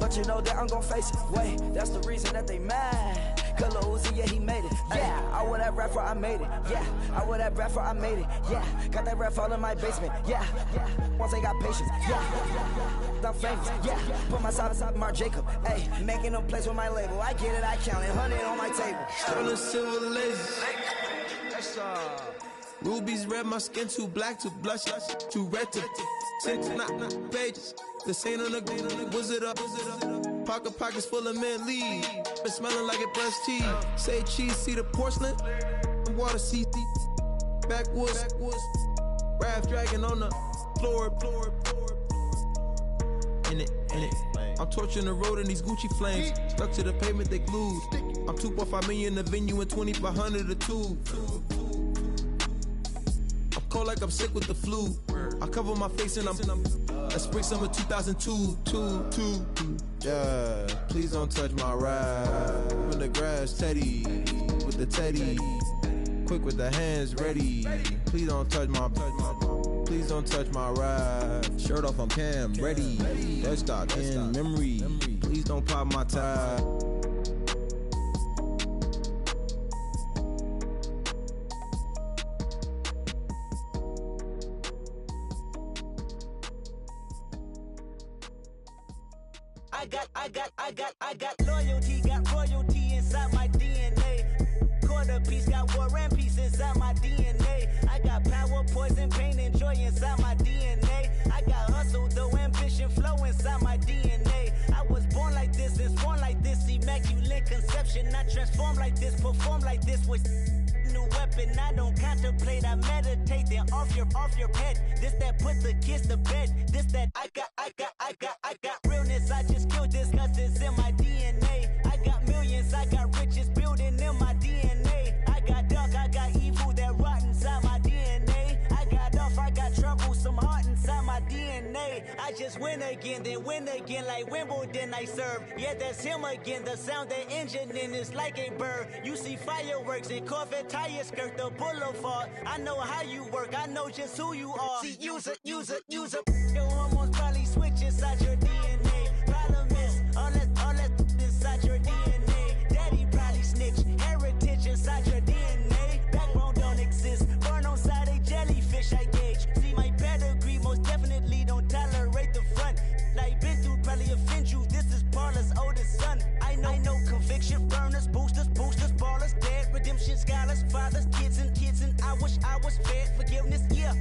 but you know that I'm gon' face it. Wait, that's the reason that they mad. Cause Lil Uzi, yeah, he made it. Yeah, I wear that rap for I made it. Yeah, I wear that rap for I made it. Yeah, got that rap all in my basement. Yeah, once I got patience. Yeah, I'm famous. Yeah, put my side beside Mark Jacob. Ayy, making them plays with my label. I get it, I count it. 100 on my table. Sterling silver laces. Rubies red, my skin too black to blush, too red to tint, not pages. This ain't on the wizard up. Pockets full of mint leaves. Been smelling like it brushed teeth. Say cheese, see the porcelain. Water, see backwoods. Raft dragging on the floor. In it. I'm torching the road in these Gucci flames. Stuck to the pavement, they glued. I'm 2.5 million in the venue and 2,500 a tube. I'm cold like I'm sick with the flu. I cover my face and I'm that's spring summer 2002. Yeah, please don't touch my ride. From the grass, Teddy with the Teddy. Quick with the hands ready. Please don't touch my ride. Shirt off, I'm Cam, ready. Dead stock in memory. Please don't pop my tie. I got loyalty, got royalty inside my DNA. Quarter piece, got war and peace inside my DNA. I got power, poison, pain, and joy inside my DNA. I got hustle, though, ambition, flow inside my DNA. I was born like this and sworn like this, immaculate conception. I transform like this, perform like this with new weapon. I don't contemplate, I meditate, then off your head. This that put the kids to bed. This that I got realness. I just killed this cause it's in my DNA. I got millions, I got riches building in my DNA. I got dark, I got evil that rot inside my DNA. I got off, I got trouble, some heart inside my DNA. I just win again, then win again like Wimbledon I serve. Yeah, that's him again, the sound that engine in is like a bird. You see fireworks and Corvette tires skirt the boulevard. I know how you work, I know just who you are. See, use it. Your hormones probably switch inside your DNA. Problem is, all that inside your DNA. Daddy probably snitch, heritage inside your DNA. Backbone don't exist, burn on side a jellyfish I gauge. See my pedigree, most definitely don't tolerate the front. Like been through, probably offend you, this is Paula's oldest son. I know conviction, burners, boosters, ballers, dead, redemption, scholars, fathers, kids and I wish I was fed forgiveness, yeah.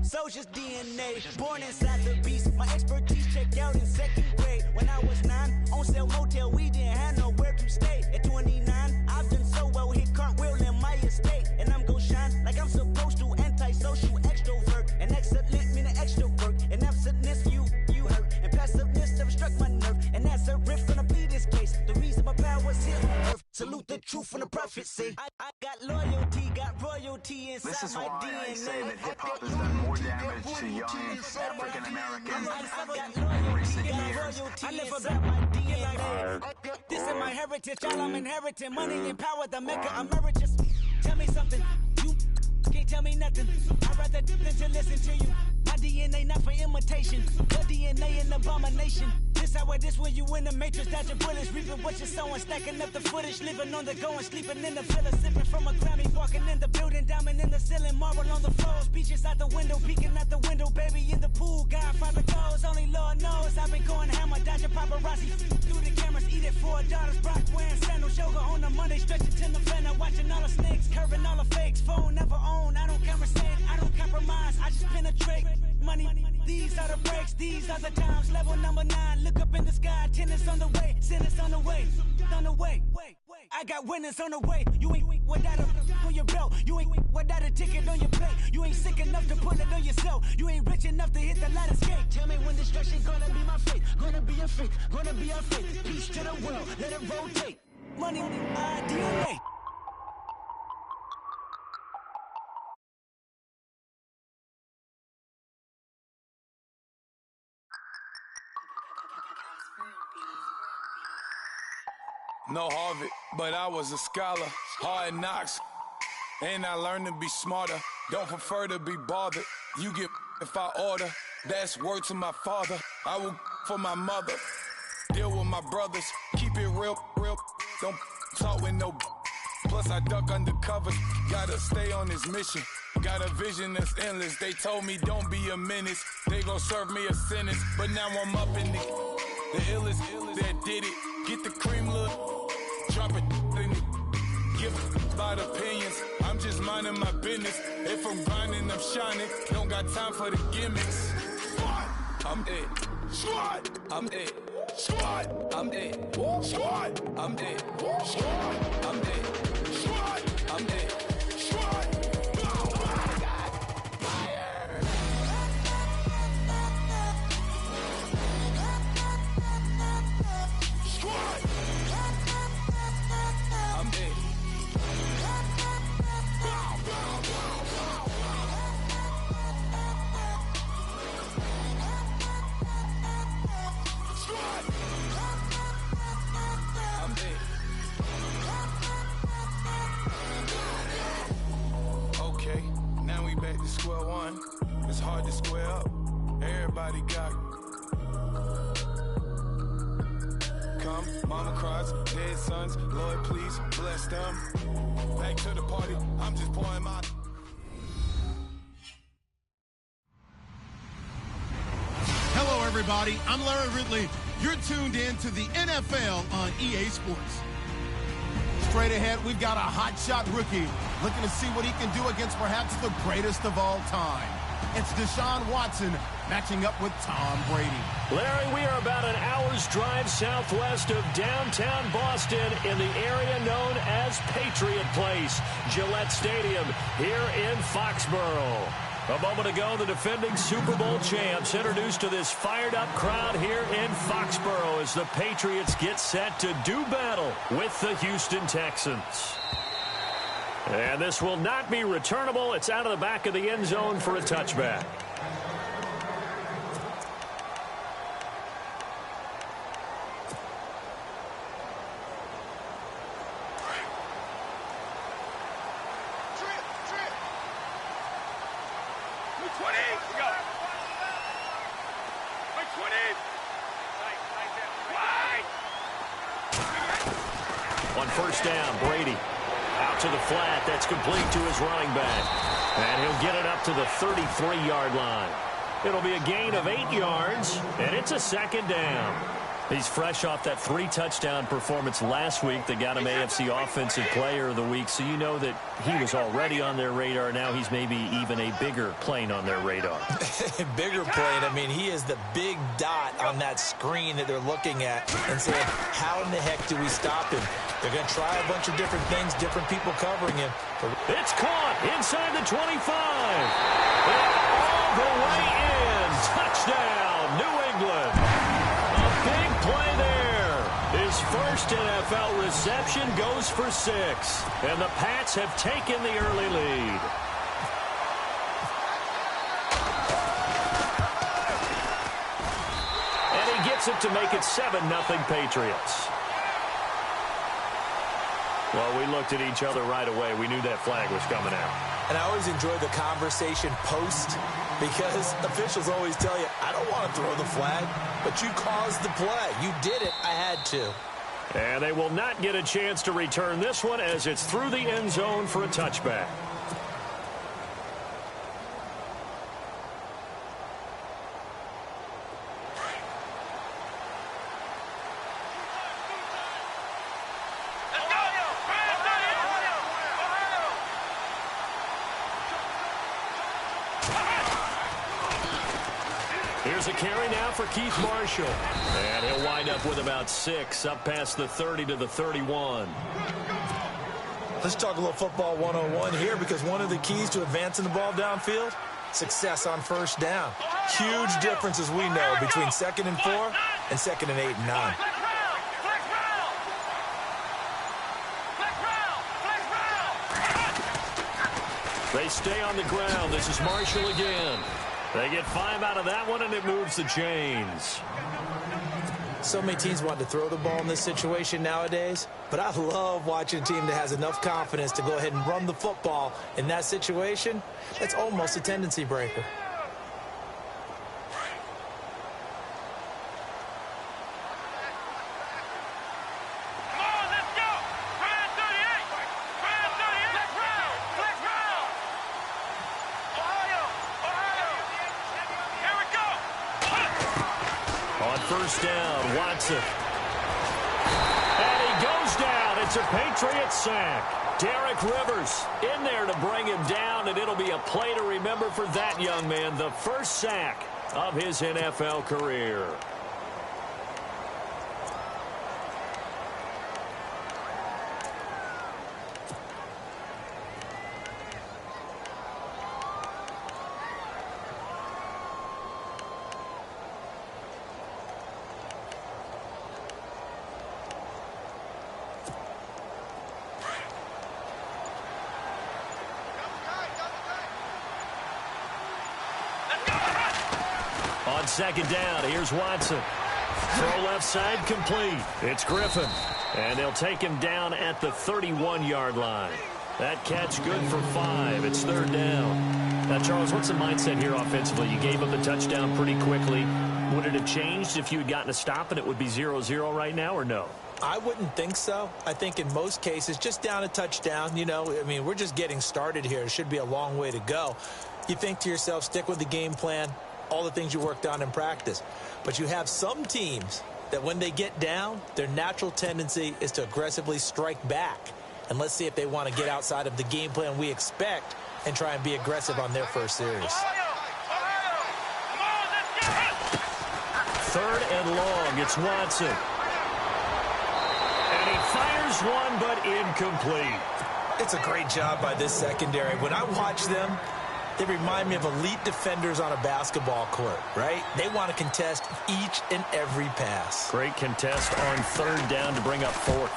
Soldier's DNA, born inside the beast. My expertise checked out in second grade. When I was 9, on sale motel, we didn't have nowhere to stay. At 29, I've done so well, hit cartwheel in my estate. And I'm gon' shine like I'm supposed to, antisocial extrovert. And excellent meaning extra work. And absentness, you hurt. And passiveness never struck my nerve. And that's a riff gonna be this case. The reason my power's here on earth. Salute the truth from the prophecy. I got loyalty, got royalty inside this is my why DNA. I say that hip-hop has done more damage to young African-Americans in recent years. I live inside my DNA. This is my heritage, all I'm inheriting. Money and power, the Mecca emeritus. Tell me something, you can't tell me nothing. I'd rather than to listen to you. My DNA not for imitation, your DNA an abomination. This how it is when you in the matrix, dodging bullets, reaping what you're sowing, stacking up the footage, living on the go and sleeping in the villa, sipping from a Grammy, walking in the building, diamond in the ceiling, marble on the floors, beaches out the window, peeking out the window, baby in the pool, Godfather goes, only Lord knows, I've been going hammer, dodging paparazzi, through the cameras, eat it for $4, Brock wearing sandals, yoga on a Monday, stretching to November, watching all the snakes, curving all the fakes, phone never own, I don't conversate, I don't compromise, I just penetrate, money, these are the breaks, these are the times, level number 9, look up in the sky, tennis on the way, sinners on the way, I got winners on the way, you ain't without a on your belt, you ain't without a ticket on your plate, you ain't sick enough to pull it on yourself, you ain't rich enough to hit the light escape. Tell me when destruction gonna be my fate, gonna be a fate, gonna be our fate, peace to the world, let it rotate, money, DNA. No Harvard, but I was a scholar. Hard knocks, and I learned to be smarter. Don't prefer to be bothered. You get if I order. That's word to my father. I will for my mother. my brothers. Keep it real, real. Don't talk with no. Plus I duck under covers. Gotta stay on this mission. Got a vision that's endless. They told me don't be a menace. They gon' serve me a sentence. But now I'm up in the illest that did it. Get the cream, look. Drop it in it. Give about opinions. I'm just minding my business. If I'm grinding, I'm shining. Don't got time for the gimmicks. I'm it. Squad. I'm it. Squad. I'm it. Squad. I'm it. Squad. I'm it. Squad. I'm it. Squad. Oh my God. Fire. Squad. I'm it. Okay, now we back to square one. It's hard to square up. Everybody got come, mama cries, dead sons. Lord, please bless them. Back to the party. I'm just pouring my. Hello, everybody. I'm Larry Ridley. You're tuned in to the NFL on EA Sports. Straight ahead, we've got a hotshot rookie looking to see what he can do against perhaps the greatest of all time. It's Deshaun Watson matching up with Tom Brady. Larry, we are about an hour's drive southwest of downtown Boston in the area known as Patriot Place, Gillette Stadium, here in Foxborough. A moment ago, the defending Super Bowl champs introduced to this fired-up crowd here in Foxborough as the Patriots get set to do battle with the Houston Texans. And this will not be returnable. It's out of the back of the end zone for a touchback. On first down, Brady out to the flat. That's complete to his running back. And he'll get it up to the 33-yard line. It'll be a gain of 8 yards, and it's a second down. He's fresh off that 3-touchdown performance last week that got him AFC Offensive Player of the Week, so you know that he was already on their radar. Now he's maybe even a bigger plane on their radar. Bigger plane. I mean, he is the big dot on that screen that they're looking at and saying, how in the heck do we stop him? They're going to try a bunch of different things, different people covering him. It's caught inside the 25. And all the way in. Touchdown, New England. Big play there. His first NFL reception goes for 6. And the Pats have taken the early lead. And he gets it to make it 7-0 Patriots. Well, we looked at each other right away. We knew that flag was coming out. And I always enjoy the conversation post because officials always tell you, I don't want to throw the flag, but you caused the play. You did it. I had to. And they will not get a chance to return this one as it's through the end zone for a touchback. Here's a carry now for Keith Marshall. And he'll wind up with about 6 up past the 30 to the 31. Let's talk a little football 101 here because one of the keys to advancing the ball downfield, success on first down. Huge difference, as we know, between 2nd and 4 and 2nd and 8 and 9. They stay on the ground. This is Marshall again. They get 5 out of that one, and it moves the chains. So many teams want to throw the ball in this situation nowadays, but I love watching a team that has enough confidence to go ahead and run the football in that situation. That's almost a tendency breaker. On first down, Watson. And he goes down. It's a Patriots sack. Derek Rivers in there to bring him down, and it'll be a play to remember for that young man. The first sack of his NFL career. On second down, here's Watson. Throw left side, complete. It's Griffin. And they'll take him down at the 31-yard line. That catch good for 5. It's third down. Now, Charles, what's the mindset here offensively? You gave up the touchdown pretty quickly. Would it have changed if you had gotten a stop and it would be 0-0 right now, or no? I wouldn't think so. I think in most cases, just down a touchdown, you know, I mean, we're just getting started here. It should be a long way to go. You think to yourself, stick with the game plan, all the things you worked on in practice. But you have some teams that when they get down, their natural tendency is to aggressively strike back. And let's see if they want to get outside of the game plan we expect and try and be aggressive on their first series. Third and long, it's Watson. And he fires one, but incomplete. It's a great job by this secondary. When I watch them, they remind me of elite defenders on a basketball court, right? They want to contest each and every pass. Great contest on third down to bring up fourth.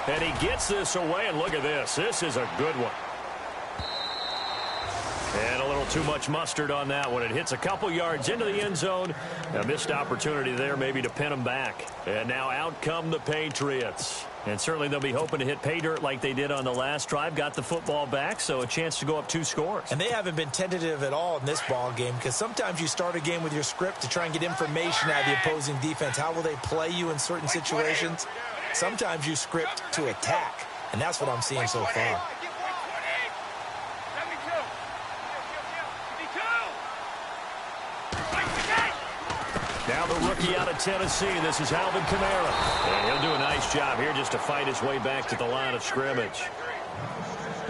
And he gets this away, and look at this. This is a good one. And a little too much mustard on that one. It hits a couple yards into the end zone. A missed opportunity there maybe to pin them back. And now out come the Patriots. And certainly they'll be hoping to hit pay dirt like they did on the last drive. Got the football back, so a chance to go up 2 scores. And they haven't been tentative at all in this ball game, because sometimes you start a game with your script to try and get information out of the opposing defense. How will they play you in certain situations? Sometimes you script to attack, and that's what I'm seeing so far. Now the rookie out of Tennessee. This is Alvin Kamara. And he'll do a nice job here just to fight his way back to the line of scrimmage.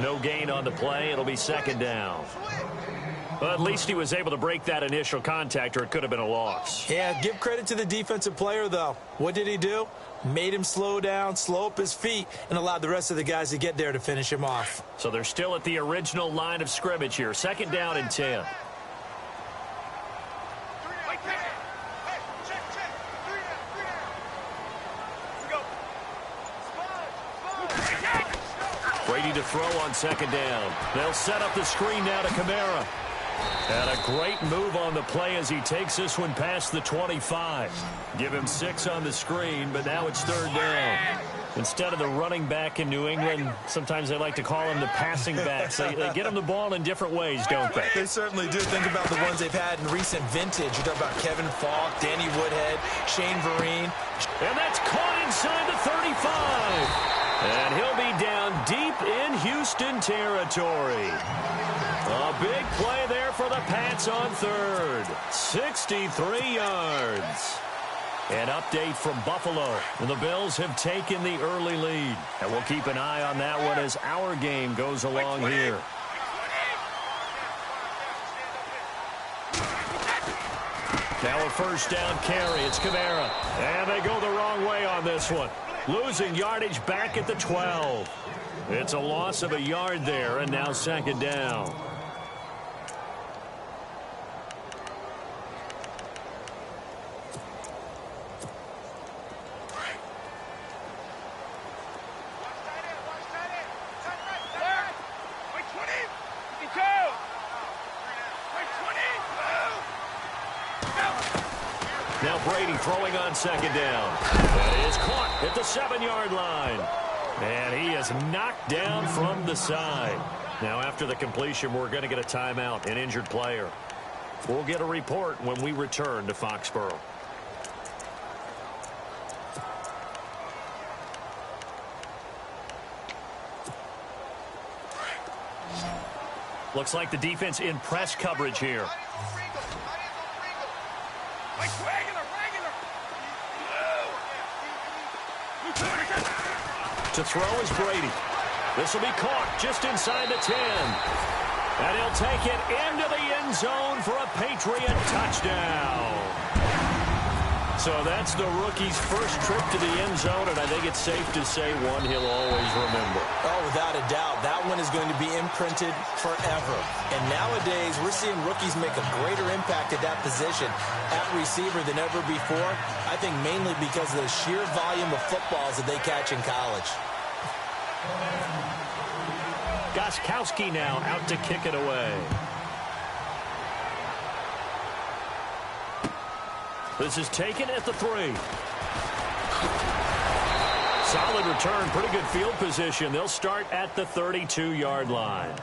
No gain on the play. It'll be second down. But at least he was able to break that initial contact, or it could have been a loss. Yeah, give credit to the defensive player, though. What did he do? Made him slow down, slow up his feet, and allowed the rest of the guys to get there to finish him off. So they're still at the original line of scrimmage here. Second down and 10. Brady to throw on second down. They'll set up the screen now to Kamara. And a great move on the play as he takes this one past the 25. Give him 6 on the screen, but now it's third down. Instead of the running back in New England, sometimes they like to call him the passing backs. They get him the ball in different ways, don't they? They certainly do. Think about the ones they've had in recent vintage. You talk about Kevin Falk, Danny Woodhead, Shane Vereen. And that's caught inside the 35. And he'll be down deep in Houston territory. A big play there for the Pats on third. 63 yards. An update from Buffalo. The Bills have taken the early lead. And we'll keep an eye on that one as our game goes along here. Now a first down carry. It's Kamara. And they go the wrong way on this one. Losing yardage back at the 12. It's a loss of a yard there, and now second down. Now Brady throwing on second down. That is caught at the 7-yard line. And he is knocked down from the side. Now after the completion, we're going to get a timeout, an injured player. We'll get a report when we return to Foxborough. Looks like the defense in press coverage here. To throw is Brady. This will be caught just inside the 10. And he'll take it into the end zone for a Patriot touchdown. So that's the rookie's first trip to the end zone, and I think it's safe to say one he'll always remember. Oh, without a doubt. That one is going to be imprinted forever. And nowadays, we're seeing rookies make a greater impact at that position at receiver than ever before. I think mainly because of the sheer volume of footballs that they catch in college. Gostkowski now out to kick it away. This is taken at the 3. Solid return, pretty good field position. They'll start at the 32-yard line.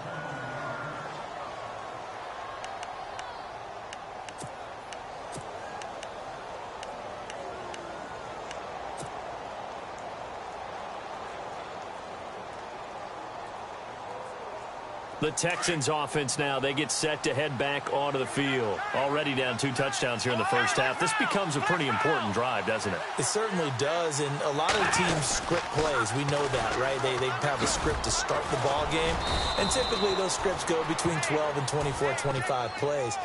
The Texans offense now, they get set to head back onto the field. Already down 2 touchdowns here in the first half. This becomes a pretty important drive, doesn't it? It certainly does, and a lot of the teams script plays. We know that, right? They have a script to start the ball game, and typically those scripts go between 12 and 24, 25 plays.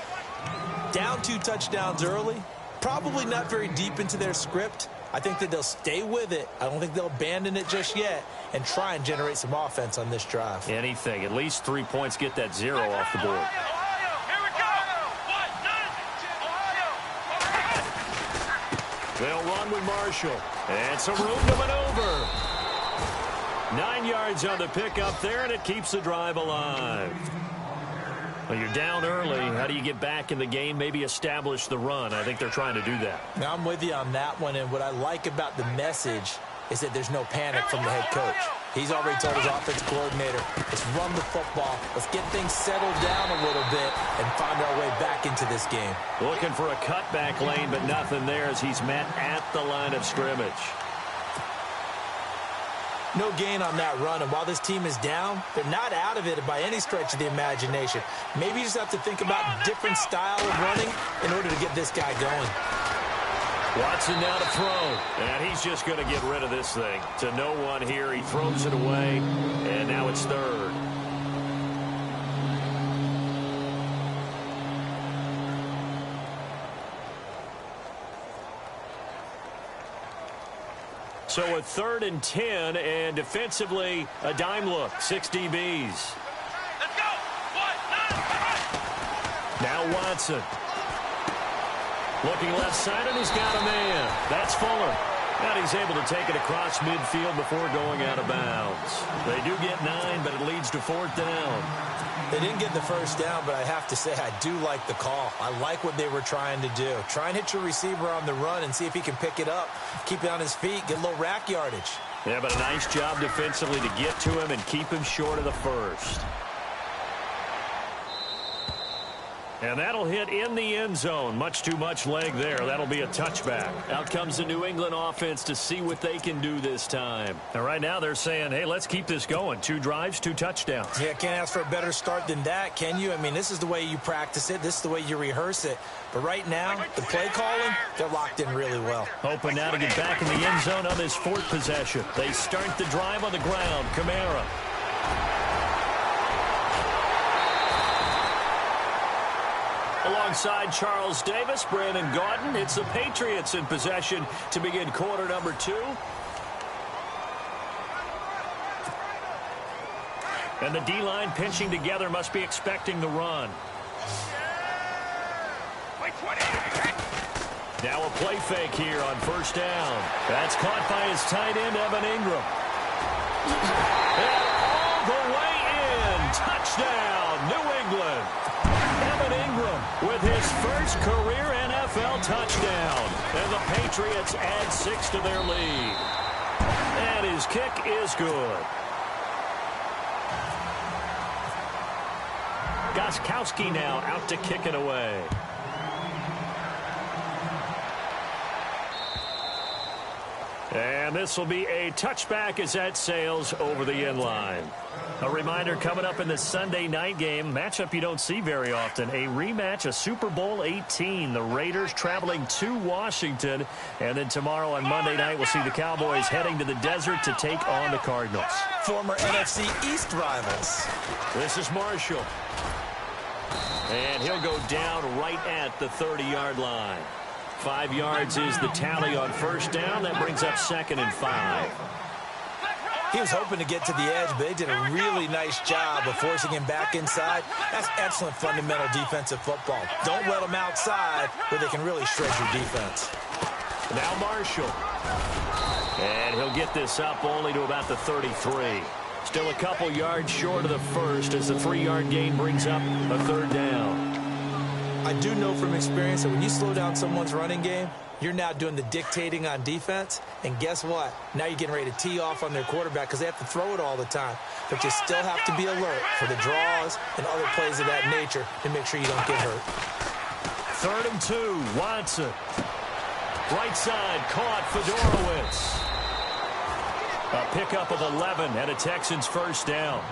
Down 2 touchdowns early, probably not very deep into their script. I think that they'll stay with it. I don't think they'll abandon it just yet and try and generate some offense on this drive. Anything. At least 3 points, get that 0 off the board. They'll run with Marshall. And some room to maneuver. 9 yards on the pickup there, and it keeps the drive alive. Well, you're down early. How do you get back in the game, maybe establish the run? I think they're trying to do that. Now, I'm with you on that one, and what I like about the message is that there's no panic from the head coach. He's already told his offensive coordinator, let's run the football, let's get things settled down a little bit and find our way back into this game. Looking for a cutback lane, but nothing there as he's met at the line of scrimmage. No gain on that run, and while this team is down, they're not out of it by any stretch of the imagination. Maybe you just have to think about a different style of running in order to get this guy going. Watson now to throw, and he's just going to get rid of this thing. To no one here, he throws it away, and now it's 3rd. So a 3rd and 10, and defensively, a dime look, 6 DBs. Let's go! 1, 9, now Watson. Looking left side, and he's got a man. That's Fuller. And he's able to take it across midfield before going out of bounds. They do get 9, but it leads to 4th down. They didn't get the first down, but I have to say I do like the call. I like what they were trying to do. Try and hit your receiver on the run and see if he can pick it up, keep it on his feet, get a little rack yardage. Yeah, but a nice job defensively to get to him and keep him short of the first. And that'll hit in the end zone. Much too much leg there. That'll be a touchback. Out comes the New England offense to see what they can do this time. And right now they're saying, hey, let's keep this going. 2 drives, 2 touchdowns. Yeah, can't ask for a better start than that, can you? I mean, this is the way you practice it. This is the way you rehearse it. But right now, the play calling, they're locked in really well. Hoping now to get back in the end zone on this 4th possession. They start the drive on the ground. Kamara. Alongside Charles Davis, Brandon Gaudin. It's the Patriots in possession to begin quarter number 2. And the D-line pinching together, must be expecting the run. Now a play fake here on 1st down. That's caught by his tight end, Evan Ingram. And all the way in. Touchdown, New England. Evan Ingram with his first career NFL touchdown. And the Patriots add 6 to their lead. And his kick is good. Gostkowski now out to kick it away. And this will be a touchback as that sails over the end line. A reminder coming up in the Sunday night game, matchup you don't see very often, a rematch of Super Bowl 18. The Raiders traveling to Washington. And then tomorrow on Monday night, we'll see the Cowboys heading to the desert to take on the Cardinals. Former NFC East rivals. This is Marshall. And he'll go down right at the 30-yard line. 5 yards is the tally on first down. That brings up 2nd and 5. He was hoping to get to the edge, but they did a really nice job of forcing him back inside. That's excellent fundamental defensive football. Don't let them outside where they can really shred your defense. Now Marshall. And he'll get this up only to about the 33. Still a couple yards short of the first as the 3-yard gain brings up a 3rd down. I do know from experience that when you slow down someone's running game, you're now doing the dictating on defense. And guess what? Now you're getting ready to tee off on their quarterback because they have to throw it all the time. But you still have to be alert for the draws and other plays of that nature to make sure you don't get hurt. 3rd and 2, Watson. Right side, caught Fedorowicz. A pickup of 11 and a Texans first down.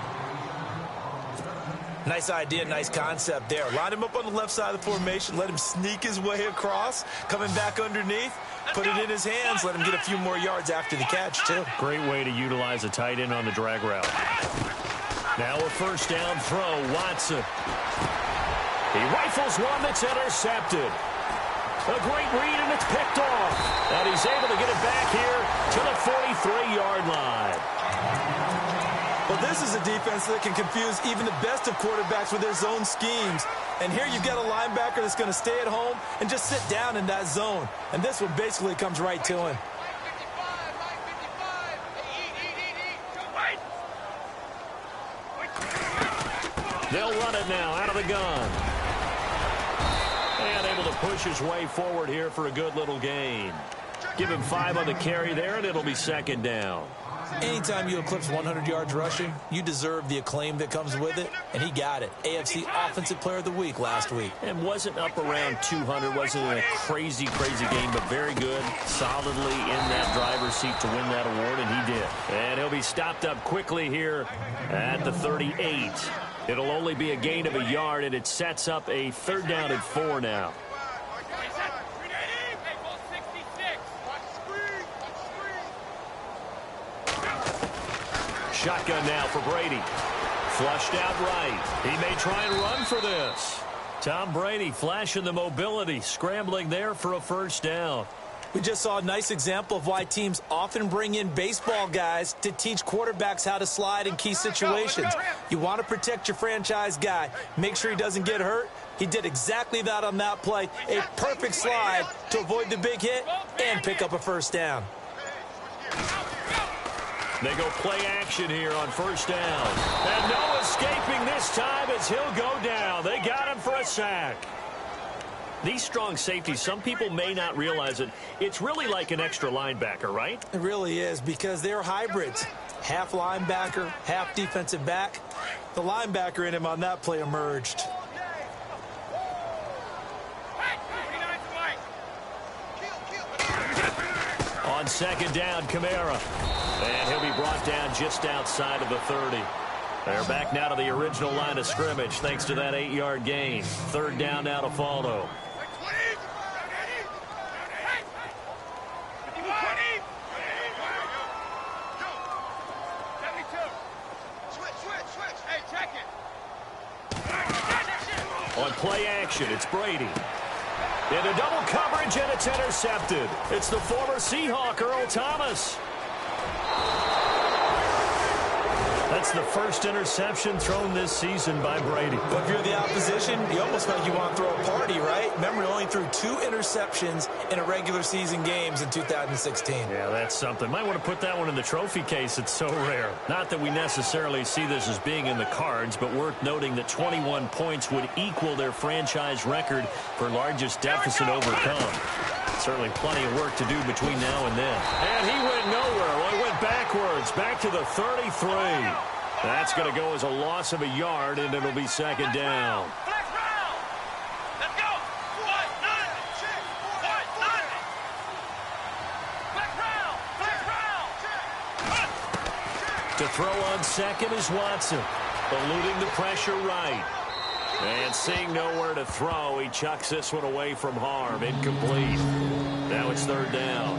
Nice idea, nice concept there. Line him up on the left side of the formation, let him sneak his way across, coming back underneath, put it in his hands, let him get a few more yards after the catch, too. Great way to utilize a tight end on the drag route. Now a first down throw, Watson. He rifles one that's intercepted. A great read, and it's picked off. And he's able to get it back here to the 43-yard line. Well, this is a defense that can confuse even the best of quarterbacks with their zone schemes. And here you've got a linebacker that's going to stay at home and just sit down in that zone. And this one basically comes right to him. They'll run it now out of the gun. And able to push his way forward here for a good little gain. Give him 5 on the carry there, and it'll be 2nd down. Anytime you eclipse 100 yards rushing, you deserve the acclaim that comes with it, and he got it. AFC Offensive Player of the Week last week. And wasn't up around 200, wasn't a crazy game, but very good, solidly in that driver's seat to win that award, and he did. And he'll be stopped up quickly here at the 38. It'll only be a gain of a yard, and it sets up a 3rd down and 4 now. Shotgun now for Brady. Flushed out right. He may try and run for this. Tom Brady flashing the mobility, scrambling there for a first down. We just saw a nice example of why teams often bring in baseball guys to teach quarterbacks how to slide in key situations. You want to protect your franchise guy. Make sure he doesn't get hurt. He did exactly that on that play. A perfect slide to avoid the big hit and pick up a first down. They go play action here on first down. And no escaping this time as he'll go down. They got him for a sack. These strong safeties, some people may not realize it. It's really like an extra linebacker, right? It really is, because they're hybrids. Half linebacker, half defensive back. The linebacker in him on that play emerged. On 2nd down, Kamara. And he'll be brought down just outside of the 30. They're back now to the original line of scrimmage thanks to that 8-yard gain. 3rd down now to follow. On play action, it's Brady. Into double coverage, and it's intercepted. It's the former Seahawk, Earl Thomas. That's the first interception thrown this season by Brady. But if you're the opposition, you almost like you want to throw a party, right? Remember, he only threw 2 interceptions in a regular season games in 2016. Yeah, that's something. Might want to put that one in the trophy case. It's so rare. Not that we necessarily see this as being in the cards, but worth noting that 21 points would equal their franchise record for largest deficit overcome. Certainly plenty of work to do between now and then. And he went nowhere. Well, he went backwards, back to the 33. That's going to go as a loss of a yard, and it'll be 2nd down. To throw on second is Watson. Eluding the pressure right. And seeing nowhere to throw, he chucks this one away from harm. Incomplete. Now it's third down.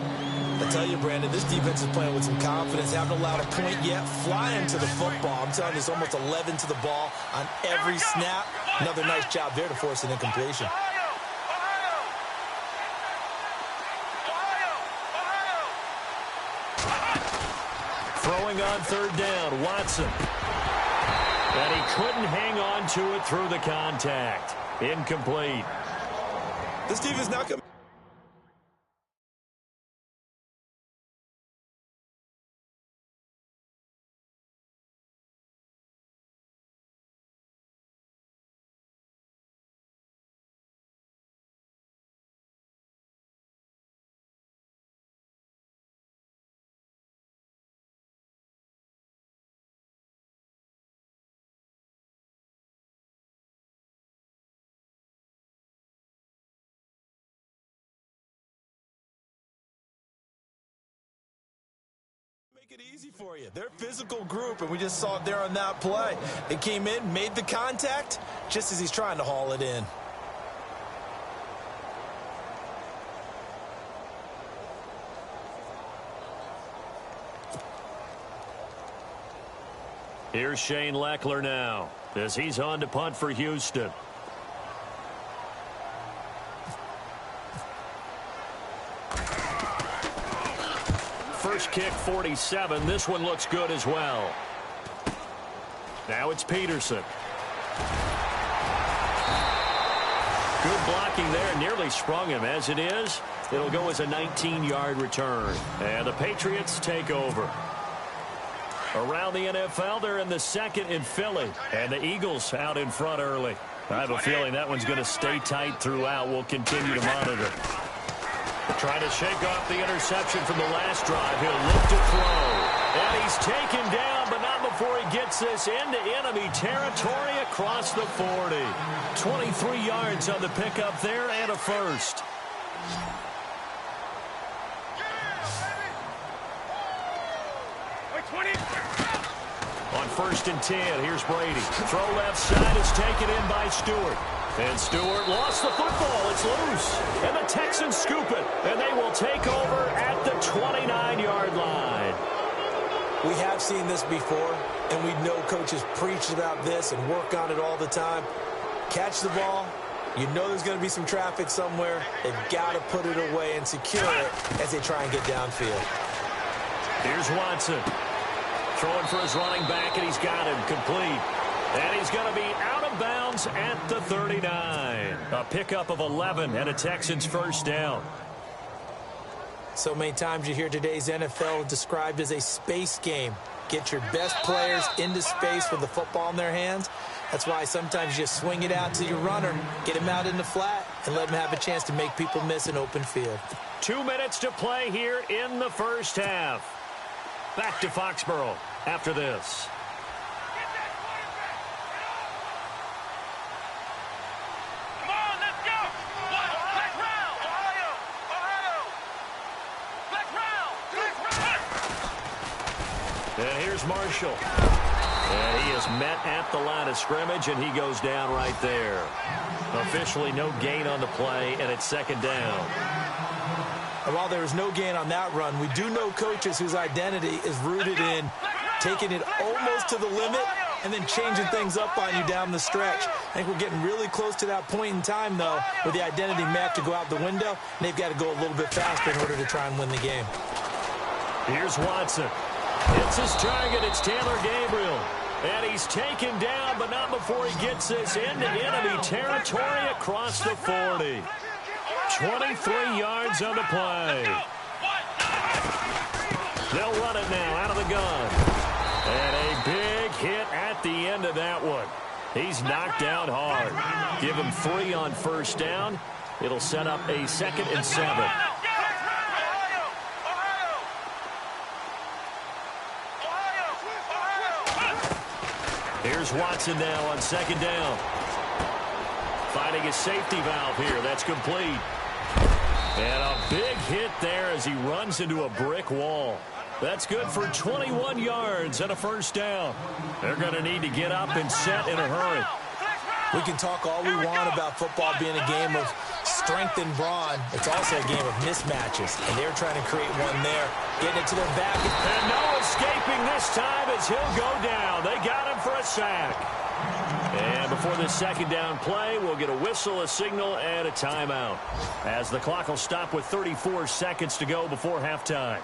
I tell you, Brandon, this defense is playing with some confidence. Haven't allowed a point yet. Flying to the football. I'm telling you, it's almost 11 to the ball on every snap. Another nice job there to force an incompletion. Throwing on third down, Watson. And he couldn't hang on to it through the contact. Incomplete. This defense not coming. Make it easy for you. They're a physical group, and we just saw it there on that play. It came in, made the contact, just as he's trying to haul it in. Here's Shane Leckler now, as he's on to punt for Houston. First kick, 47. This one looks good as well. Now it's Peterson. Good blocking there. Nearly sprung him. As it is, it'll go as a 19-yard return. And the Patriots take over. Around the NFL, they're in the second in Philly. And the Eagles out in front early. I have a feeling that one's going to stay tight throughout. We'll continue to monitor. Trying to shake off the interception from the last drive. He'll look to throw. And he's taken down, but not before he gets this into enemy territory across the 40. 23 yards on the pickup there and a first. On 1st and 10, here's Brady. Throw left side is taken in by Stewart. And Stewart lost the football. It's loose. And the Texans scoop it. And they will take over at the 29-yard line. We have seen this before, and we know coaches preach about this and work on it all the time. Catch the ball. You know there's going to be some traffic somewhere. They've got to put it away and secure it as they try and get downfield. Here's Watson. Throwing for his running back, and he's got him complete. And he's going to be out of bounds at the 39. A pickup of 11 and a Texans first down. So many times you hear today's NFL described as a space game. Get your best players into space with the football in their hands. That's why sometimes you just swing it out to your runner, get him out in the flat, and let him have a chance to make people miss an open field. 2 minutes to play here in the first half. Back to Foxborough after this. And here's Marshall. And he is met at the line of scrimmage, and he goes down right there. Officially no gain on the play, and it's second down. And while there is no gain on that run, we do know coaches whose identity is rooted in taking it almost to the limit and then changing things up on you down the stretch. I think we're getting really close to that point in time, though, where the identity may have to go out the window, and they've got to go a little bit faster in order to try and win the game. Here's Watson. It's his target. It's Taylor Gabriel. And he's taken down, but not before he gets this into enemy territory across the 40. 23 yards on the play. They'll run it now out of the gun. And a big hit at the end of that one. He's knocked down hard. Give him 3 on first down. It'll set up a 2nd and 7. Here's Watson now on 2nd down. Finding a safety valve here. That's complete. And a big hit there as he runs into a brick wall. That's good for 21 yards and a first down. They're going to need to get up and set in a hurry. We can talk all we want about football being a game of strength and brawn. It's also a game of mismatches, and they're trying to create one there. Getting it to their back. And no escaping this time as he'll go down. They got him for a sack. And before this second down play, we'll get a whistle, a signal, and a timeout, as the clock will stop with 34 seconds to go before halftime.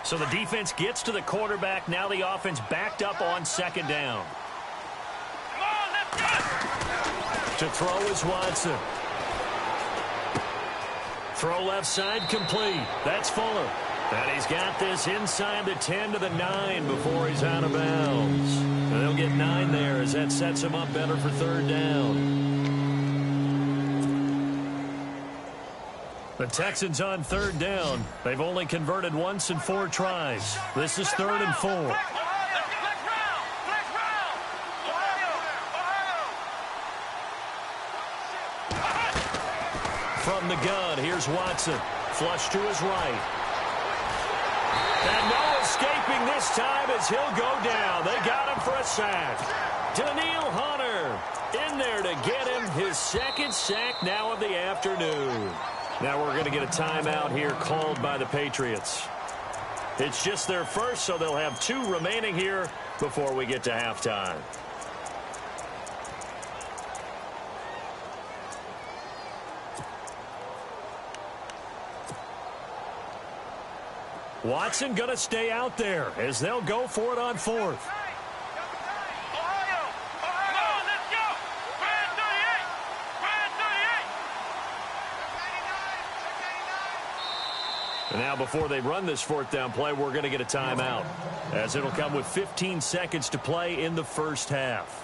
So the defense gets to the quarterback. Now the offense backed up on second down. To throw is Watson. Throw left side complete. That's Fuller. And he's got this inside the 10 to the 9 before he's out of bounds. And they'll get 9 there as that sets him up better for third down. The Texans on third down. They've only converted once in 4 tries. This is 3rd and 4. From the gun, here's Watson. Flush to his right. And no escaping this time as he'll go down. They got him for a sack. Daniil Hunter in there to get him his second sack now of the afternoon. Now we're going to get a timeout here called by the Patriots. It's just their first, so they'll have 2 remaining here before we get to halftime. Watson going to stay out there as they'll go for it on 4th. And now before they run this 4th down play, we're going to get a timeout, as it'll come with 15 seconds to play in the first half.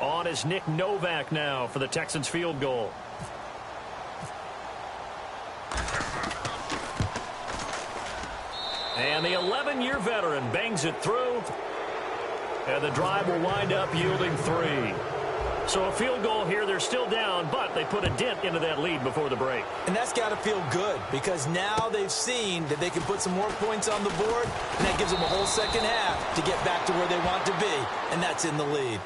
On is Nick Novak now for the Texans field goal. And the 11-year veteran bangs it through. And the drive will wind up yielding 3. So a field goal here. They're still down, but they put a dent into that lead before the break. And that's got to feel good, because now they've seen that they can put some more points on the board, and that gives them a whole second half to get back to where they want to be, and that's in the lead.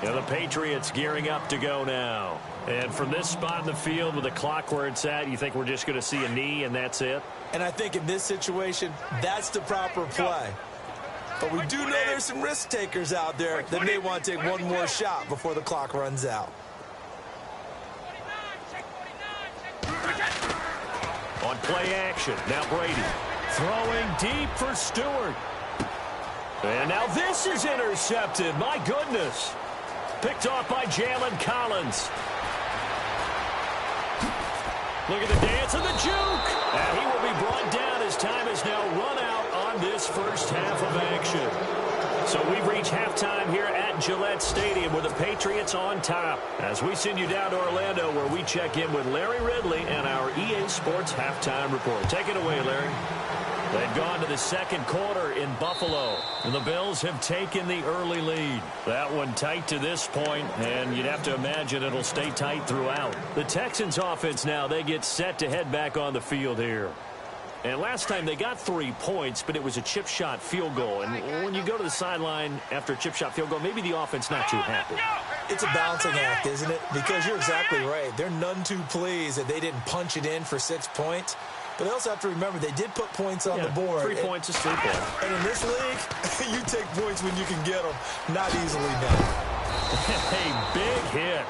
Yeah, the Patriots gearing up to go now. And from this spot in the field with the clock where it's at, you think we're just going to see a knee and that's it? And I think in this situation, that's the proper play. But we do know there's some risk takers out there that may want to take one more shot before the clock runs out. On play action, now Brady throwing deep for Stewart. And now this is intercepted. My goodness. Picked off by Jalen Collins. Look at the dance and the juke. And he will be brought down as time is now run out on this first half of action. So we've reached halftime here at Gillette Stadium with the Patriots on top. As we send you down to Orlando, where we check in with Larry Ridley and our EA Sports Halftime Report. Take it away, Larry. They've gone to the second quarter in Buffalo, and the Bills have taken the early lead. That one tight to this point, and you'd have to imagine it'll stay tight throughout. The Texans offense now, they get set to head back on the field here. And last time they got 3 points, but it was a chip shot field goal. And when you go to the sideline after a chip shot field goal, maybe the offense not too happy. It's a balancing act, isn't it? Because you're exactly right. They're none too pleased that they didn't punch it in for 6 points. But they also have to remember they did put points on the board. 3 points is 3 points. And in this league, you take points when you can get them. Not easily done. A big hit.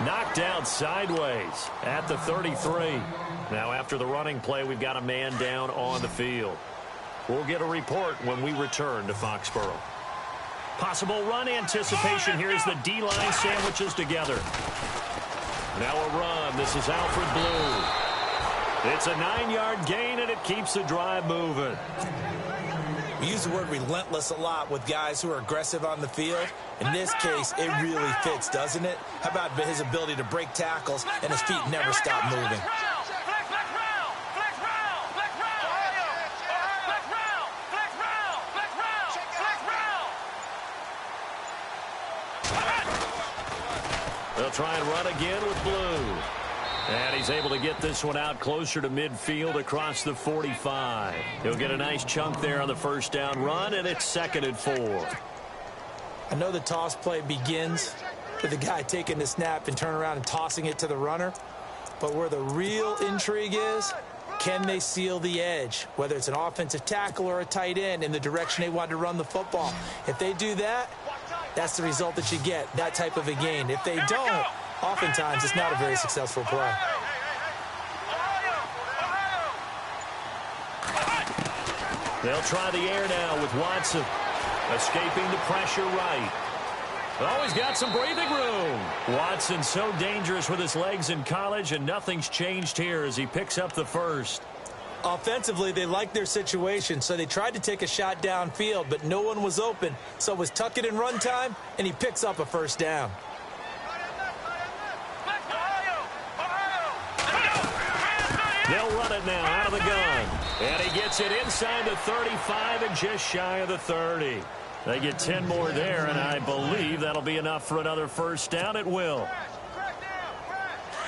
Knocked down sideways at the 33. Now after the running play, we've got a man down on the field. We'll get a report when we return to Foxborough. Possible run anticipation here as the D-line sandwiches together. Now a run. This is Alfred Blue. It's a 9-yard gain, and it keeps the drive moving. We use the word relentless a lot with guys who are aggressive on the field. In this case, it really fits, doesn't it? How about his ability to break tackles and his feet never stop moving? They'll try and run again with Blue. And he's able to get this one out closer to midfield across the 45. He'll get a nice chunk there on the first down run, and it's 2nd and 4. I know the toss play begins with the guy taking the snap and turning around and tossing it to the runner. But where the real intrigue is, can they seal the edge, whether it's an offensive tackle or a tight end, in the direction they want to run the football? If they do that, that's the result that you get, that type of a gain. If they don't, oftentimes it's not a very successful play. They'll try the air now with Watson. Escaping the pressure right. Oh, he's got some breathing room. Watson so dangerous with his legs in college, and nothing's changed here as he picks up the first. Offensively, they liked their situation, so they tried to take a shot downfield, but no one was open. So it was tuck it in run time, and he picks up a first down. They'll run it now out of the gun. And he gets it inside the 35 and just shy of the 30. They get 10 more there, and I believe that'll be enough for another first down. It will.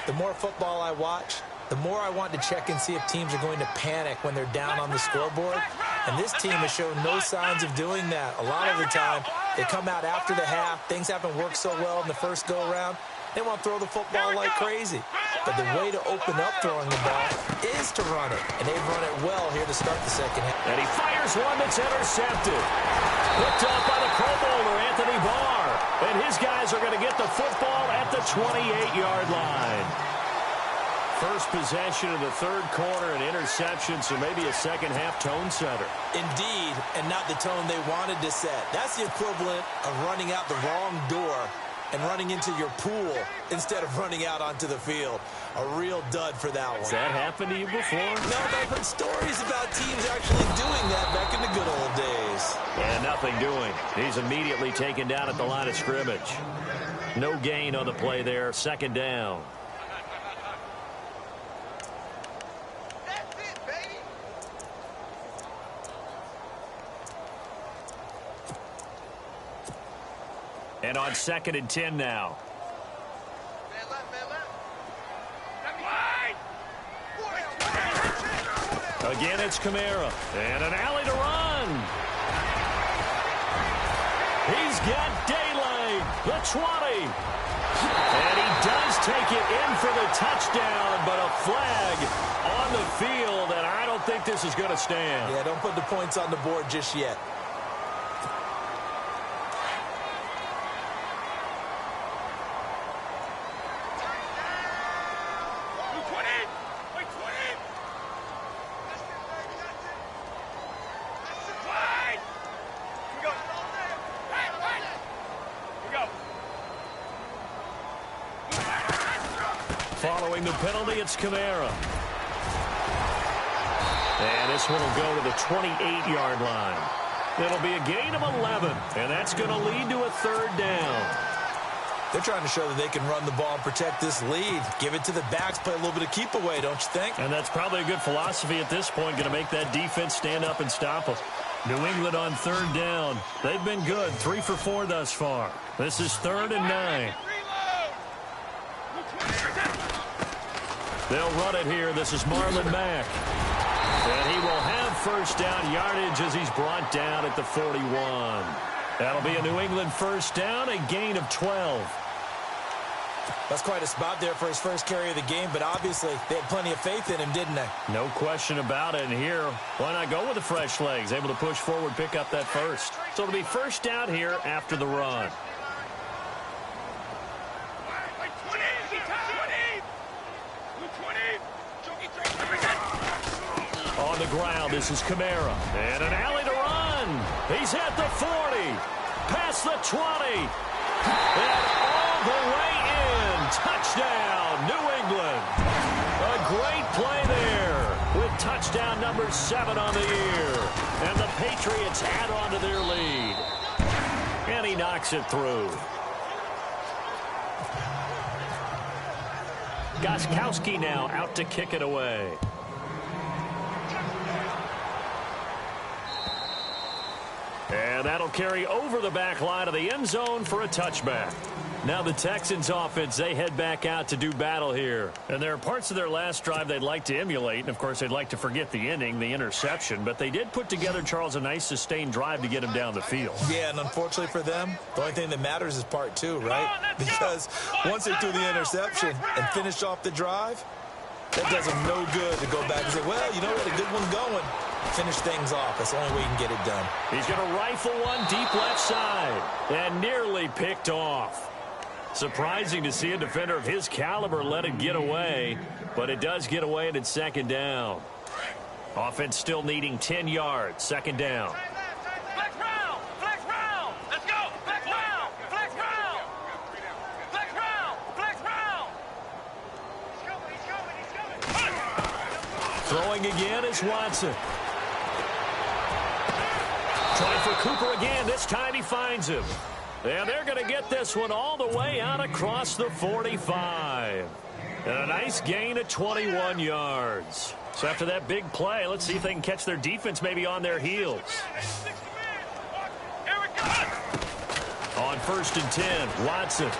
The more football I watch, the more I want to check and see if teams are going to panic when they're down on the scoreboard. And this team has shown no signs of doing that. A lot of the time, they come out after the half. Things haven't worked so well in the first go-around. They want to throw the football like crazy. But the way to open up throwing the ball is to run it. And they've run it well here to start the second half. And he fires one that's intercepted. Picked up by the Pro Bowler, Anthony Barr. And his guys are going to get the football at the 28-yard line. First possession of the third quarter, an interception, so maybe a second-half tone setter. Indeed, and not the tone they wanted to set. That's the equivalent of running out the wrong door and running into your pool instead of running out onto the field. A real dud for that one. Has that happened to you before? No, but I've heard stories about teams actually doing that back in the good old days. And nothing doing. He's immediately taken down at the line of scrimmage. No gain on the play there. Second down. And on 2nd and 10 now. Again, it's Kamara. And an alley to run. He's got daylight. The 20. And he does take it in for the touchdown, but a flag on the field, and I don't think this is going to stand. Yeah, don't put the points on the board just yet. Following the penalty, it's Kamara. And this one will go to the 28-yard line. It'll be a gain of 11, and that's going to lead to a third down. They're trying to show that they can run the ball and protect this lead. Give it to the backs, play a little bit of keep away, don't you think? And that's probably a good philosophy at this point, going to make that defense stand up and stop them. New England on third down. They've been good, 3 for 4 thus far. This is 3rd and 9. They'll run it here. This is Marlon Mack. And he will have first down yardage as he's brought down at the 41. That'll be a New England first down, a gain of 12. That's quite a spot there for his first carry of the game, but obviously they had plenty of faith in him, didn't they? No question about it. And here, why not go with the fresh legs? Able to push forward, pick up that first. So it'll be first down here after the run. On the ground, this is Kamara. And an alley to run. He's at the 40. Past the 20. And all the way in. Touchdown, New England. A great play there with touchdown number 7 on the year. And the Patriots add on to their lead. And he knocks it through. Gostkowski now out to kick it away. And that'll carry over the back line of the end zone for a touchback. Now the Texans offense, they head back out to do battle here. And there are parts of their last drive they'd like to emulate. And, of course, they'd like to forget the inning, the interception. But they did put together, Charles, a nice sustained drive to get him down the field. Yeah, and unfortunately for them, the only thing that matters is part two, right? Because once they threw the interception and finished off the drive, that does them no good to go back and say, well, you know what, a good one's going. Finish things off. That's the only way you can get it done. He's going to rifle one deep left side and nearly picked off. Surprising to see a defender of his caliber let it get away, but it does get away and it's second down. Offense still needing 10 yards, second down. Flex round! Flex round! Let's go! Flex round! Flex round! Flex round! Flex round! He's coming! Throwing again is Watson. Trying for Cooper again. This time he finds him. And they're going to get this one all the way out across the 45. And a nice gain of 21 yards. So after that big play, let's see if they can catch their defense maybe on their heels. On 1st and 10, Watson.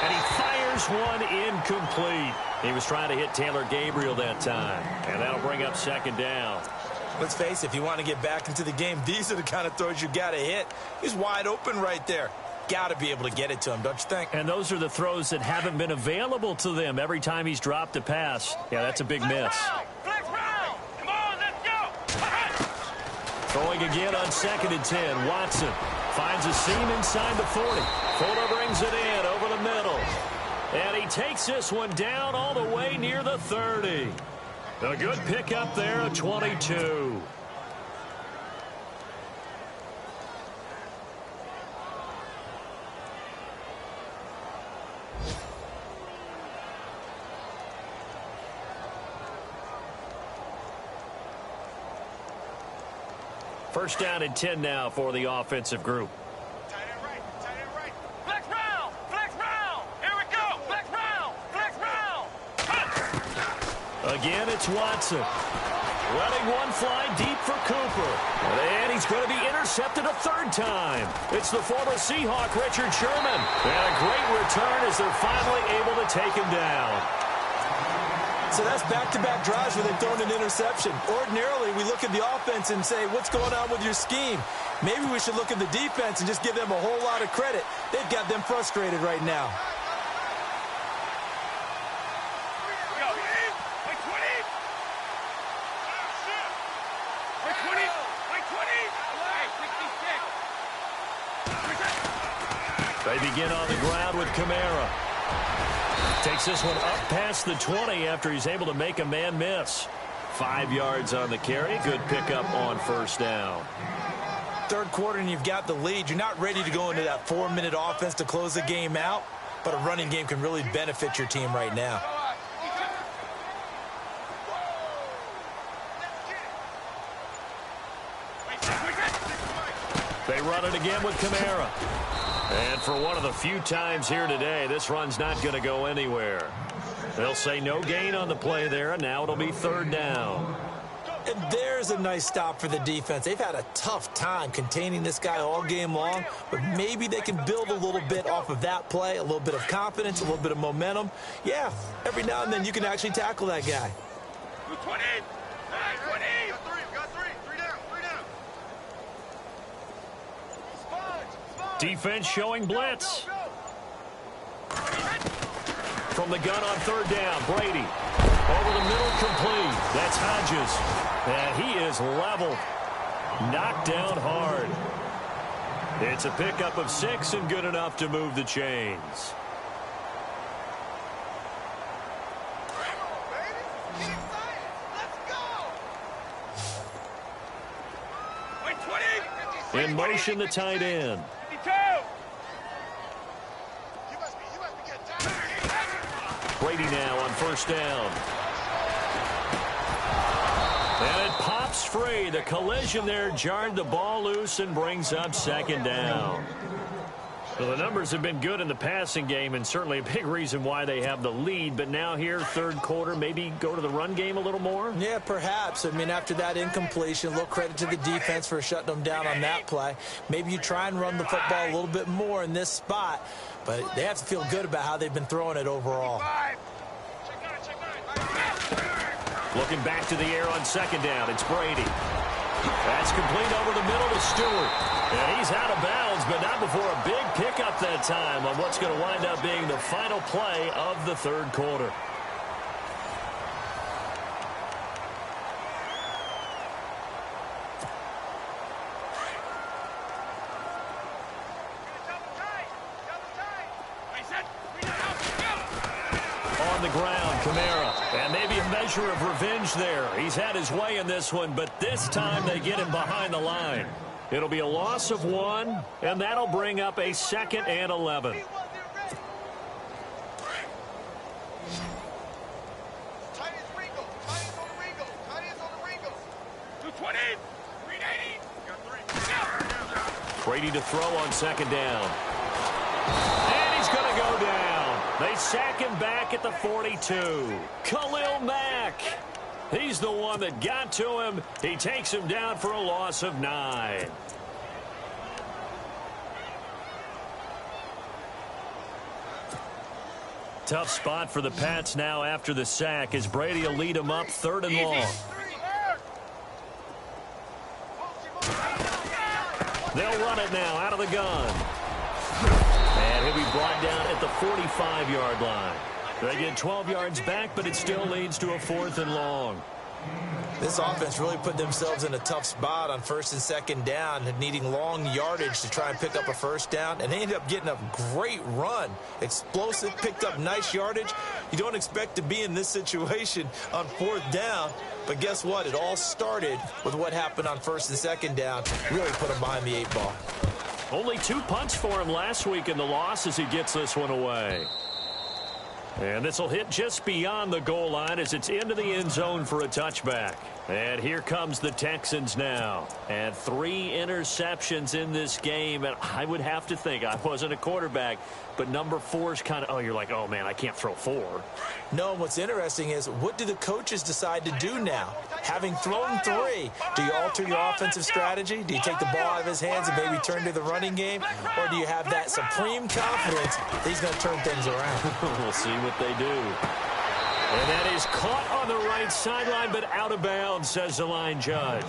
And he fires one incomplete. He was trying to hit Taylor Gabriel that time. And that'll bring up second down. Let's face it, if you want to get back into the game, these are the kind of throws you got to hit. He's wide open right there. Got to be able to get it to him, don't you think? And those are the throws that haven't been available to them every time he's dropped a pass. Yeah, that's a big miss. Flex round! Come on, let's go! Throwing again on 2nd and 10. Watson finds a seam inside the 40. Fuller brings it in over the middle. And he takes this one down all the way near the 30. A good pickup there, a 22. First down and 10 now for the offensive group. Tight end right, tight end right. Flex round! Flex round! Here we go! Flex round! Flex round! Again, it's Watson. Letting one fly deep for Cooper. And he's going to be intercepted a third time. It's the former Seahawk, Richard Sherman. And a great return as they're finally able to take him down. So that's back-to-back drives where they've thrown an interception. Ordinarily, we look at the offense and say, what's going on with your scheme? Maybe we should look at the defense and just give them a whole lot of credit. They've got them frustrated right now. They begin on the ground with Kamara. Takes this one up past the 20 after he's able to make a man miss. 5 yards on the carry. Good pickup on first down. Third quarter and you've got the lead. You're not ready to go into that 4-minute offense to close the game out, but a running game can really benefit your team right now. They run it again with Kamara. And for one of the few times here today, this run's not going to go anywhere. They'll say no gain on the play there, and now it'll be third down. And there's a nice stop for the defense. They've had a tough time containing this guy all game long, but maybe they can build a little bit off of that play, a little bit of confidence, a little bit of momentum. Yeah, every now and then you can actually tackle that guy. 20! 20! Got three down. Defense showing blitz. From the gun on third down, Brady. Over the middle, complete. That's Hodges. And he is leveled. Knocked down hard. It's a pickup of 6 and good enough to move the chains. In motion, the tight end. Brady now on first down. And it pops free. The collision there jarred the ball loose and brings up second down. Well, the numbers have been good in the passing game, and certainly a big reason why they have the lead. But now here, third quarter, maybe go to the run game a little more? Yeah, perhaps. I mean, after that incompletion, a little credit to the defense for shutting them down on that play. Maybe you try and run the football a little bit more in this spot, but they have to feel good about how they've been throwing it overall. Looking back to the air on second down, it's Brady. That's complete over the middle to Stewart. And he's out of bounds, but not before a big pickup that time on what's going to wind up being the final play of the third quarter. On the ground, Kamara. And maybe a measure of revenge there. He's had his way in this one, but this time they get him behind the line. It'll be a loss of 1, and that'll bring up a 2nd and 11. Brady to throw on second down. And he's going to go down. They sack him back at the 42. Khalil Mack. He's the one that got to him. He takes him down for a loss of 9. Tough spot for the Pats now after the sack as Brady will lead them up 3rd and long. They'll run it now out of the gun. And he'll be brought down at the 45-yard line. They get 12 yards back, but it still leads to a 4th and long. This offense really put themselves in a tough spot on 1st and 2nd down, needing long yardage to try and pick up a 1st down, and they ended up getting a great run. Explosive, picked up nice yardage. You don't expect to be in this situation on 4th down, but guess what? It all started with what happened on 1st and 2nd down. Really put them behind the 8 ball. Only 2 punts for him last week in the loss as he gets this one away. And this will hit just beyond the goal line as it's into the end zone for a touchback. And here comes the Texans now. And 3 interceptions in this game. And I would have to think, I wasn't a quarterback, but number 4 is kind of, oh, you're like, oh, man, I can't throw 4. No, what's interesting is what do the coaches decide to do now? Having thrown 3, do you alter your offensive strategy? Do you take the ball out of his hands and maybe turn to the running game? Or do you have that supreme confidence that he's going to turn things around? We'll see what they do. And that is caught on the right sideline, but out of bounds, says the line judge.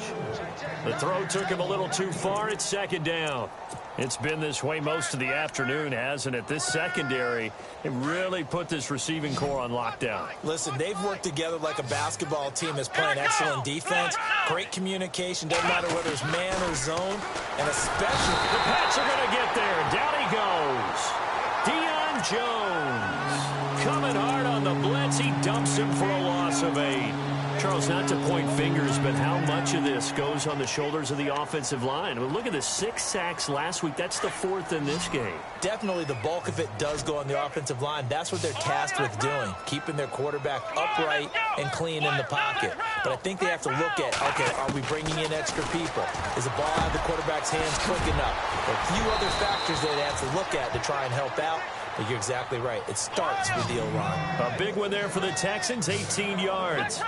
The throw took him a little too far. It's 2nd down. It's been this way most of the afternoon, hasn't it? This secondary, it really put this receiving core on lockdown. Listen, they've worked together like a basketball team that's playing excellent defense. Great communication. Doesn't matter whether it's man or zone. And especially, the Pats are going to get there. Down he goes. Deion Jones coming hard on the blitz. He dumps him for a loss of 8. Charles, not to point fingers, but how much of this goes on the shoulders of the offensive line? I mean, look at the 6 sacks last week. That's the 4th in this game. Definitely the bulk of it does go on the offensive line. That's what they're tasked with doing, keeping their quarterback upright and clean in the pocket. But I think they have to look at, okay, are we bringing in extra people? Is the ball out of the quarterback's hands quick enough? There are a few other factors that they have to look at to try and help out. But you're exactly right. It starts with the O-line. A big one there for the Texans, 18 yards.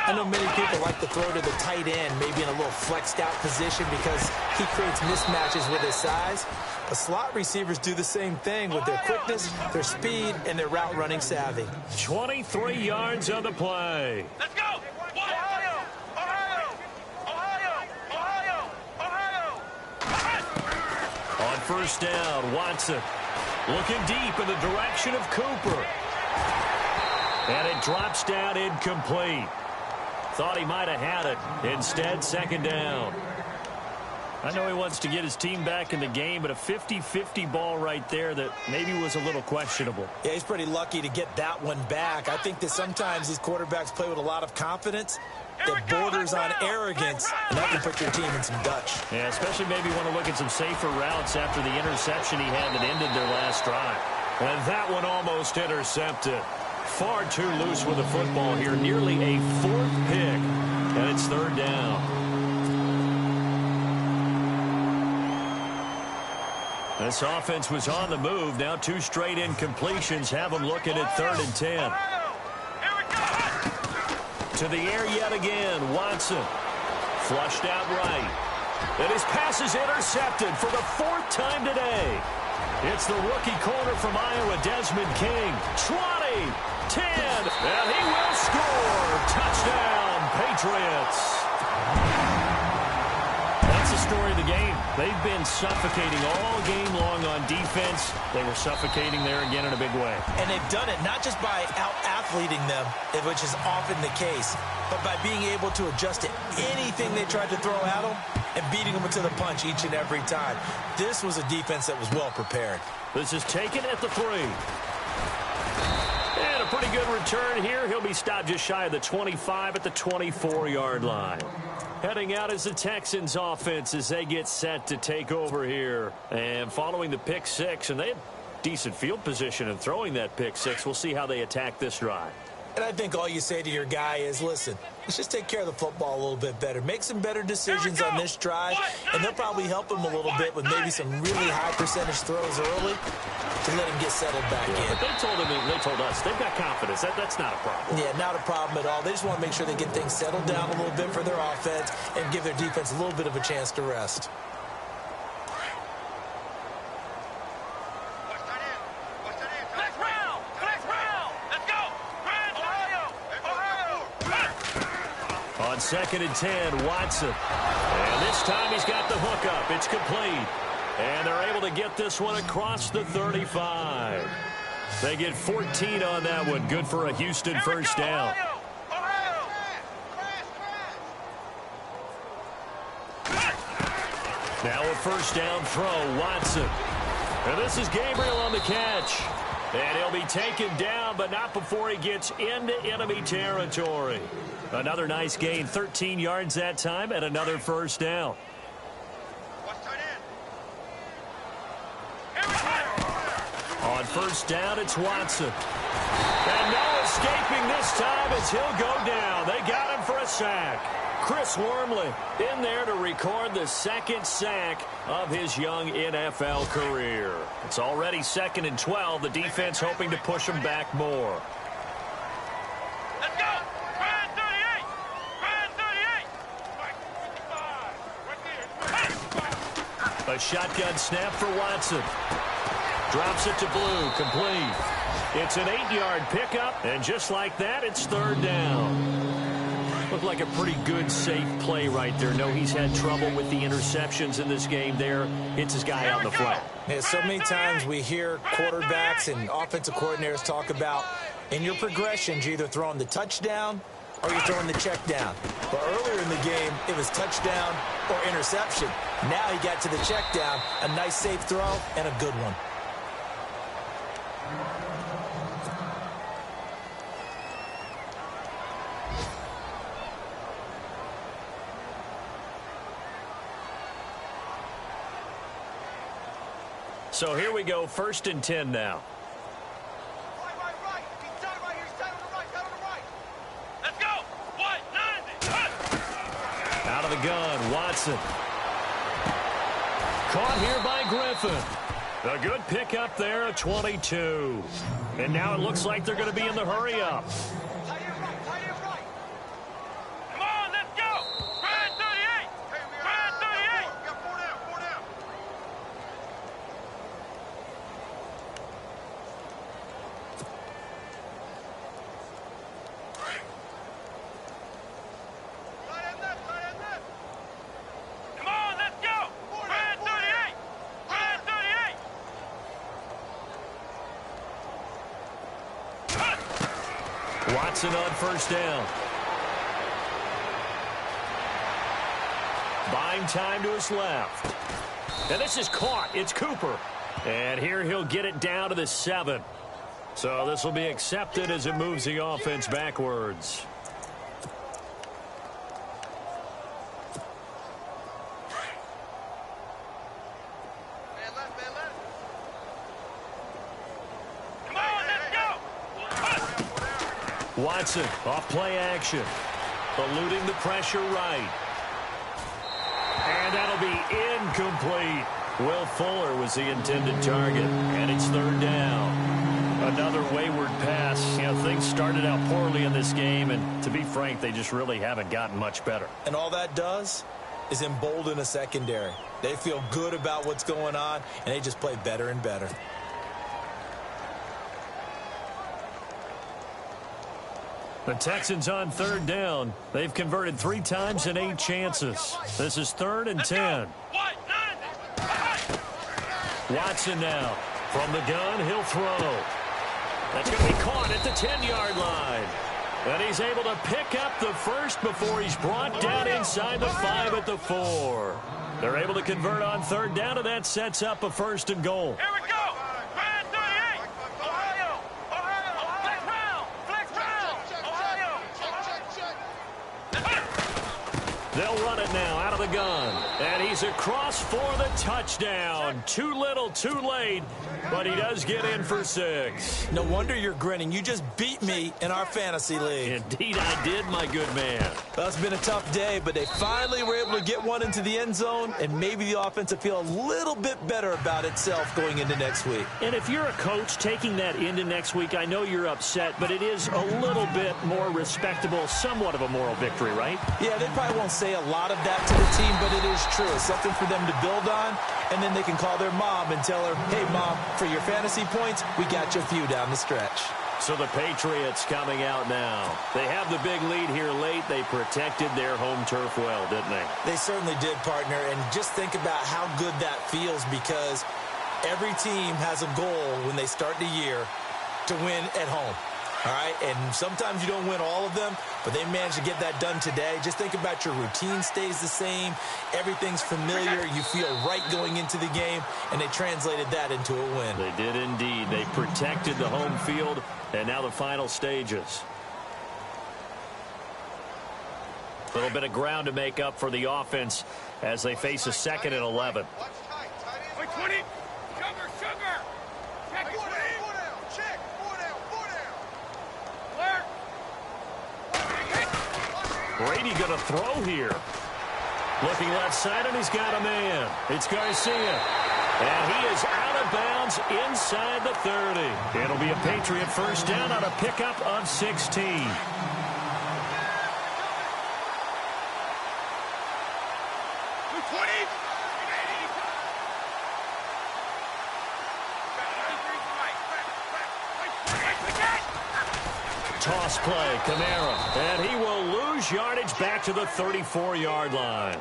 I know many people like to throw to the tight end, maybe in a little flexed out position because he creates mismatches with his size. But slot receivers do the same thing with their quickness, their speed, and their route running savvy. 23 yards on the play. Let's go! Ohio! Ohio! Ohio! Ohio! Ohio! On 1st down, Watson looking deep in the direction of Cooper. And it drops down incomplete. Thought he might have had it. Instead, 2nd down. I know he wants to get his team back in the game, but a 50-50 ball right there that maybe was a little questionable. Yeah, he's pretty lucky to get that one back. I think that sometimes these quarterbacks play with a lot of confidence that borders on arrogance, and that can put your team in some Dutch. Yeah, especially maybe want to look at some safer routes after the interception he had that ended their last drive. And that one almost intercepted. Far too loose with the football here. Nearly a 4th pick, and it's 3rd down. This offense was on the move. Now 2 straight incompletions have them looking at 3rd and 10. To the air yet again. Watson. Flushed out right. And his pass is intercepted for the 4th time today. It's the rookie corner from Iowa, Desmond King. 20, 10, and he will score. Touchdown, Patriots. That's the story of the game. They've been suffocating all game long on defense. They were suffocating there again in a big way. And they've done it not just by out-athleting them, which is often the case, but by being able to adjust to anything they tried to throw at them and beating them to the punch each and every time. This was a defense that was well prepared. This is taken at the 3. And a pretty good return here. He'll be stopped just shy of the 25 at the 24-yard line. Heading out is the Texans offense as they get set to take over here. And following the pick 6, and they had decent field position in throwing that pick 6. We'll see how they attack this drive. And I think all you say to your guy is, listen, let's just take care of the football a little bit better. Make some better decisions on this drive, and they'll probably help him a little bit with maybe some really high percentage throws early to let him get settled back in. But they told us they've got confidence. That's not a problem. Yeah, not a problem at all. They just want to make sure they get things settled down a little bit for their offense and give their defense a little bit of a chance to rest. On 2nd and 10, Watson. And this time he's got the hookup. It's complete. And they're able to get this one across the 35. They get 14 on that one. Good for a Houston first down. Now a first down throw, Watson. And this is Gabriel on the catch. And he'll be taken down, but not before he gets into enemy territory. Another nice gain, 13 yards that time, and another first down. On first down, it's Watson. And no escaping this time as he'll go down. They got him for a sack. Chris Wormley in there to record the 2nd sack of his young NFL career. It's already 2nd and 12. The defense hoping to push him back more. Let's go! Brand 38! Brand 38! A shotgun snap for Watson. Drops it to Blue, complete. It's an 8-yard pickup, and just like that, it's 3rd down. Looked like a pretty good, safe play right there. No, he's had trouble with the interceptions in this game there. Hits his guy out in the flat. Yeah, so many times we hear quarterbacks and offensive coordinators talk about in your progressions, you're either throwing the touchdown or you're throwing the check down. But earlier in the game, it was touchdown or interception. Now he got to the check down, a nice safe throw, and a good one. So here we go, 1st and 10 now. Right. He's down right here. He's down on the right. Let's go. 190. Out of the gun, Watson. Caught here by Griffin. A good pickup there, a 22. And now it looks like they're going to be in the hurry-up. Tight end right. Come on, let's go. Brand 38. Brand 38. We got 4 down. Come on, let's go. Brand 38. Brand 38. Watson on first down. Buying time to his left. And this is caught. It's Cooper. And here he'll get it down to the 7. So this will be accepted as it moves the offense backwards. Watson off play action. Eluding the pressure right. And that'll be incomplete. Will Fuller was the intended target, and it's third down. Another wayward pass. You know, things started out poorly in this game, and to be frank, they just really haven't gotten much better. And all that does is embolden a secondary. They feel good about what's going on, and they just play better and better. The Texans on third down. They've converted 3 times in 8 chances. This is 3rd and 10. Watson now. From the gun, he'll throw. That's going to be caught at the 10-yard line. And he's able to pick up the first before he's brought down inside the 5 at the 4. They're able to convert on third down, and that sets up a 1st and goal. Here we go. Brand 38. Ohio. Flex round. Flex round. Ohio. They'll run it now out of the gun. And he's across for the touchdown. Too little, too late. But he does get in for 6. No wonder you're grinning. You just beat me in our fantasy league. Indeed I did, my good man. Well, it's been a tough day, but they finally were able to get one into the end zone, and maybe the offense will feel a little bit better about itself going into next week. And if you're a coach taking that into next week, I know you're upset, but it is a little bit more respectable, somewhat of a moral victory, right? Yeah, they probably won't say a lot of that to the team, but it is true. It's something for them to build on, and then they can call their mom and tell her, hey, Mom, for your fantasy points, we got you a few down the stretch. So the Patriots coming out now. They have the big lead here late. They protected their home turf well, didn't they? They certainly did, partner, and just think about how good that feels because every team has a goal when they start the year to win at home. All right, and sometimes you don't win all of them, but they managed to get that done today. Just think about your routine stays the same. Everything's familiar. You feel right going into the game, and they translated that into a win. They did indeed. They protected the home field, and now the final stages. A little bit of ground to make up for the offense as they face a 2nd and 11. Wait, 20. Sugar. Check it, 20. Check. 4 down. Brady going to throw here. Looking left side, and he's got a man. It's Garcia. And he is out of bounds inside the 30. It'll be a Patriot 1st down on a pickup of 16. Toss play, Kamara, and he will lose yardage back to the 34-yard line.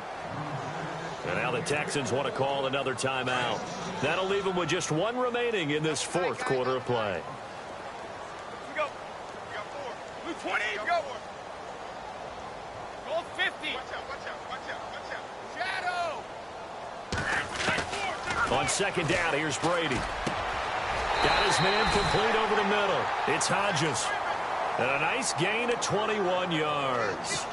And now the Texans want to call another timeout. That'll leave them with just 1 remaining in this 4th quarter of play. We got 4. Blue 20. We got 1. Gold 50. Watch out. Shadow. On 2nd down, here's Brady. Got his man complete over the middle. It's Hodges. And a nice gain of 21 yards.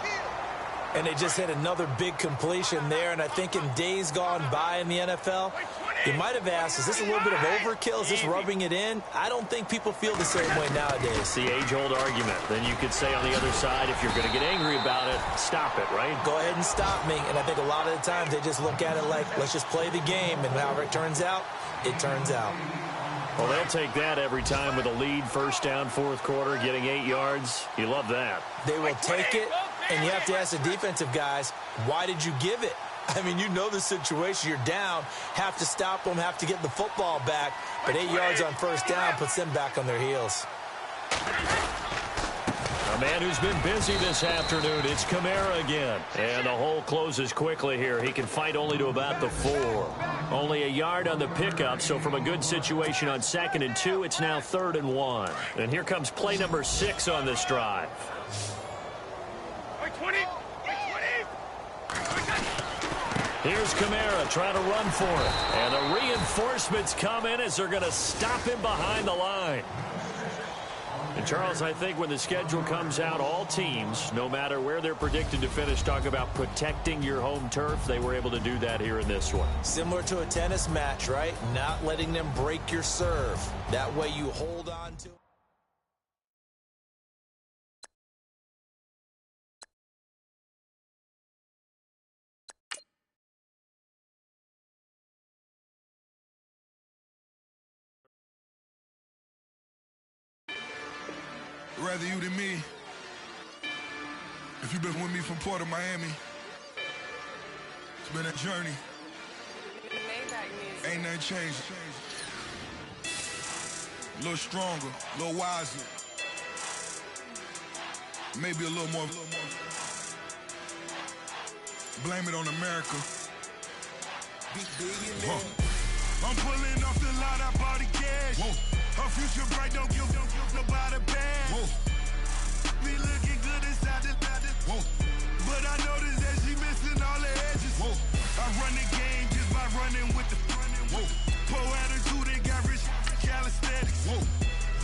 And they just hit another big completion there. And I think in days gone by in the NFL, you might have asked, is this a little bit of overkill? Is this rubbing it in? I don't think people feel the same way nowadays. It's the age-old argument. Then you could say on the other side, if you're going to get angry about it, stop it, right? Go ahead and stop me. And I think a lot of the times they just look at it like, let's just play the game. And however it turns out, it turns out. Well, they'll take that every time with a lead, 1st down, 4th quarter, getting 8 yards. You love that. They will take it, and you have to ask the defensive guys, why did you give it? I mean, you know the situation. You're down, have to stop them, have to get the football back, but 8 yards on 1st down puts them back on their heels. A man who's been busy this afternoon, it's Kamara again. And the hole closes quickly here. He can fight only to about the 4. Only a yard on the pickup, so from a good situation on 2nd and 2, it's now 3rd and 1. And here comes play number 6 on this drive. Wait, 20. Here's Kamara trying to run for it. And the reinforcements come in as they're going to stop him behind the line. And, Charles, I think when the schedule comes out, all teams, no matter where they're predicted to finish, talk about protecting your home turf. They were able to do that here in this one. Similar to a tennis match, right? Not letting them break your serve. That way you hold on to it. rather you than me. If you've been with me from Port of Miami, it's been a journey. Ain't nothing changed. A little stronger, a little wiser. Maybe a little more. Blame it on America. I'm pulling off the lot, I bought the cash. Whoa. Her future bright, don't give nobody bad. Whoa. Be looking good inside the Whoa. But I noticed that she missing all the edges. Whoa. I run the game just by running with the Whoa. poor attitude and got rich calisthenics. Whoa.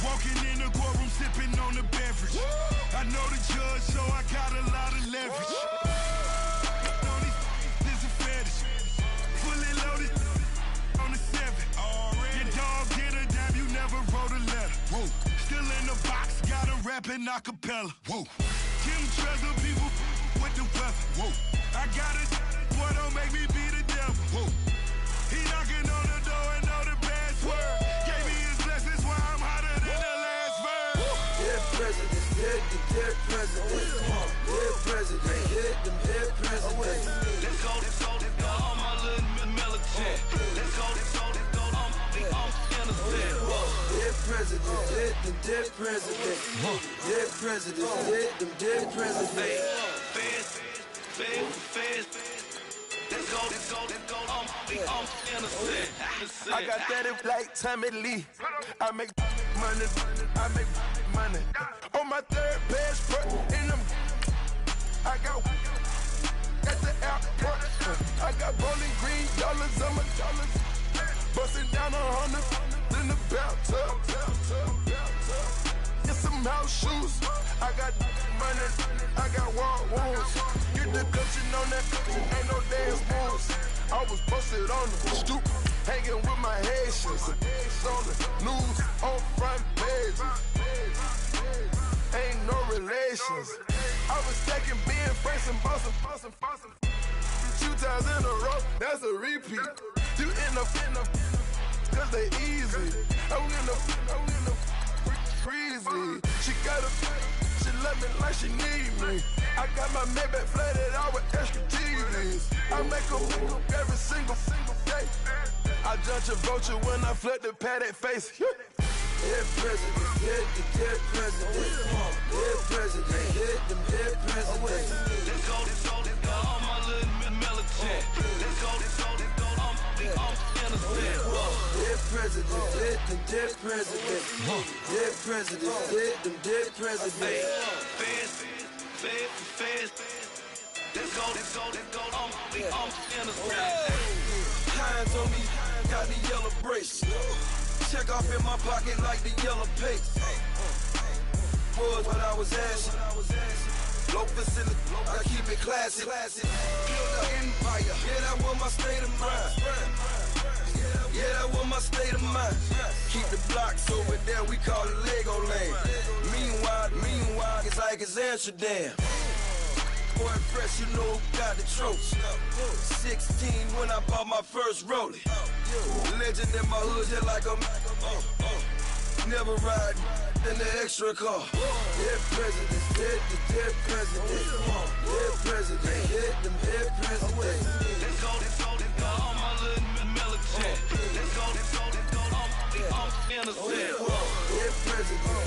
Walking in the courtroom sipping on the beverage. Whoa. I know the judge, so I got a lot of leverage. This a fetish. Fully loaded on the 7. Your dog get a dime, you never wrote a letter. Whoa. Still in the box, got him rapping a cappella. Whoa. Kim Treasure people with the weapon. Whoa. I got it, boy, don't make me be the devil. Whoa. He knocking on the door and know the password. Gave me his blessings while I'm hotter than the last verse. Dead presidents, dead presidents. Dead presidents, dead presidents. Let's go, all my little militant. Let's go, I'm innocent. Dead presidents, dead presidents. Dead presidents, dead presidents. Fast. Let's go, I'm innocent. I got that in like Tommy Lee. I make money. On my third passport in them. I got at the airport. I got bowling green dollars on my dollars. Busting down 100 in the bathtub. Get some house shoes. I got money. I got war wounds. Get the coaching on that. Ain't no dance moves. I was posted on the stoop, hanging with my Haitians. On the news, on front pages. Ain't no relations. I was stacking being friends and bossing. 2 times in a row, that's a repeat. You end up, cause they easy. I'm in the breezy. She love me like she need me. I got my Maybach flooded out with extra TVs. I make them every single day. I judge a vulture when I flip the padded face. Dead presidents, dead presidents. Dead presidents, dead presidents. Let's go, all my little militant. Let's go, I'm innocent. Dead presidents, dead presidents. Dead presidents, dead presidents. Fast. Let's go, I'm innocent. Hands on me, got the yellow bracelet. Check off in my pocket like the yellow paste. Was what I was asking. Low facility, I keep it classy. Build an empire, yeah, that was my state of mind. Yeah, that was my state of mind. Keep the blocks over there, we call it Lego land. Meanwhile, it's like it's Amsterdam. Boy, fresh, you know who got the trophy. 16 when I bought my first rollie. Legend in my hood, just like a never ride in the extra car. Dead presidents, dead presidents. Dead presidents, dead presidents. Let's go, all my little militant. Let's go, I'm innocent. Dead presidents,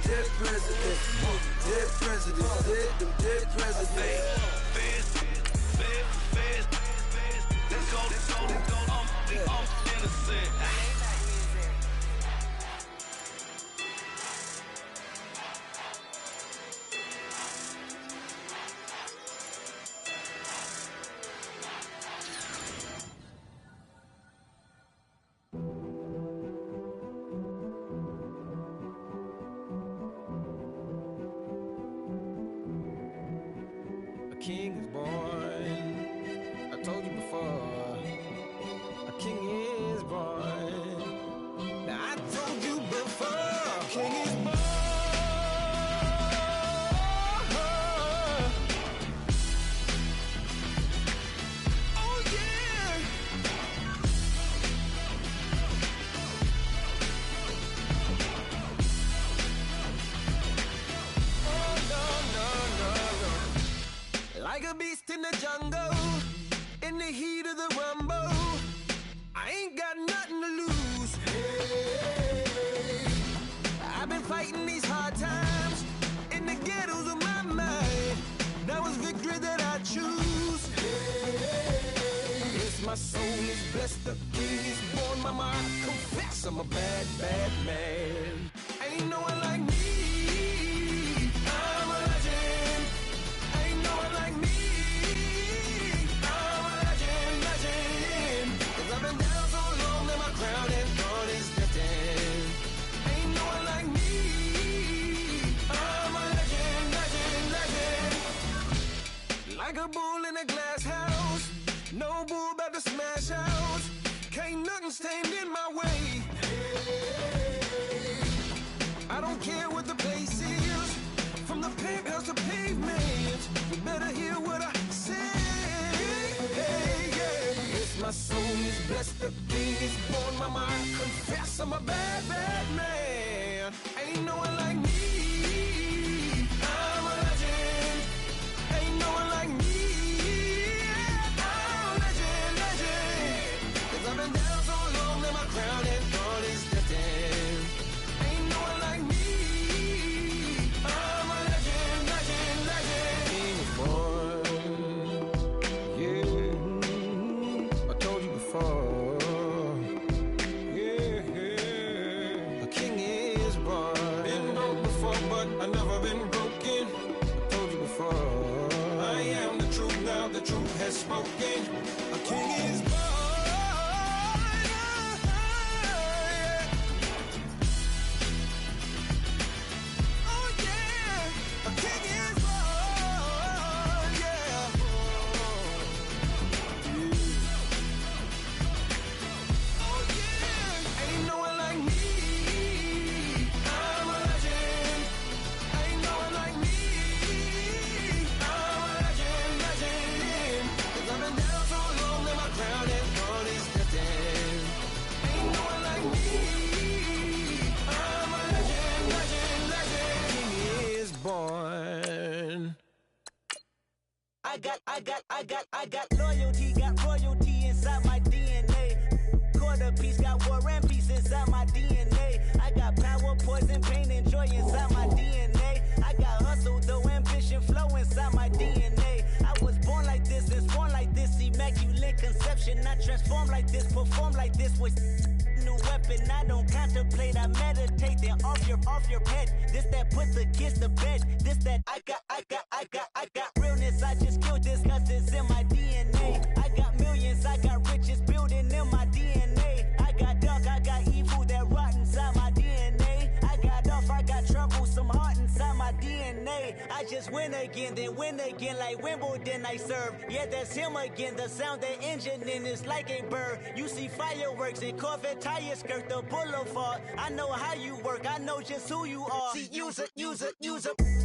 dead presidents. Dead presidents, dead presidents. Fast. Let's go, I'm innocent. King is born. I told you before. A king is born. Now I told you before. A king is born. Oh yeah. like a beast in the jungle, in the heat of the rumble. I ain't got nothing to lose. Hey, I've been fighting these hard times in the ghettos of my mind. Now it's victory that I choose. Hey, yes, my soul is blessed, the king is born. Mama, I confess I'm a bad, bad man. Ain't no one like me. I'm a legend. Ain't no one like me. I'm a legend, legend. 'Cause I've been down so long that my crown and thorn is destined. Ain't no one like me. I'm a legend, legend, legend. Like a bull in a glass house. No bull about to smash house. Can't nothing stand in my way. Hey, I don't care what the place is, from the penthouse to pavement. You better hear what I say. Hey, yeah. Yes, my soul is blessed, the king is born. Mama, I confess I'm a bad, bad man. Ain't no one like me. I'm a legend. Ain't no one like me. I'm a legend, legend. 'Cause I've been down so long that my crown and thorn is destined. Ain't no one like me. I'm a legend, legend, legend. King is born. Yeah, I told you before. Yeah, a king is born. Been broke before, but I never been broken. I told you before. I am the truth now, the truth has spoken. A king is born. Oh yeah, a king is born. Yeah. Oh yeah, ain't no one like me. I'm a legend. Ain't no one like me. I'm a legend, legend. 'Cause I've been down so long that my crown and thorn is destined. Ain't no one like me. I'm a legend, legend, legend. King is born. I got loyalty, got royalty inside my DNA. Quarter piece, got war and peace inside my DNA. I got power, poison, pain, and joy inside my DNA. I got hustle, though ambition, flow inside my DNA. I was born like this, and born like this, immaculate conception. I transform like this, perform like this with new weapon. I don't contemplate, I meditate. Then off your head. This that put the kids to bed. This that I got realness. I just killed this 'cause it's in my DNA. I got millions, I got riches building in my DNA. I got dark, I got evil that rot inside my DNA. I got off, I got trouble, some heart inside my DNA. I just win again, then win again like Wimbledon I serve. Yeah, that's him again. The sound that engine in is like a bird. You see fireworks and Corvette tires skirt the boulevard. I know how you work, I know just who you are. See, use it.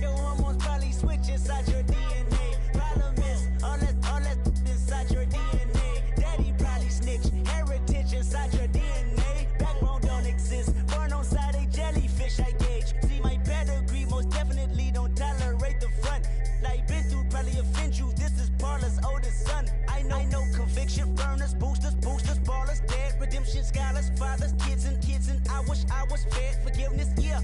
Your hormones probably switch inside your DNA. Problem is, all that inside your DNA. Daddy probably snitch, heritage inside your DNA. Backbone don't exist, born on side a jellyfish I gauge. See my pedigree, most definitely don't tolerate the front. Like been through, probably offend you, this is Paula's oldest son. I know conviction, burners, boosters, ballers, dead, redemption, scholars, fathers, kids and I wish I was fed. Forgiveness, yeah.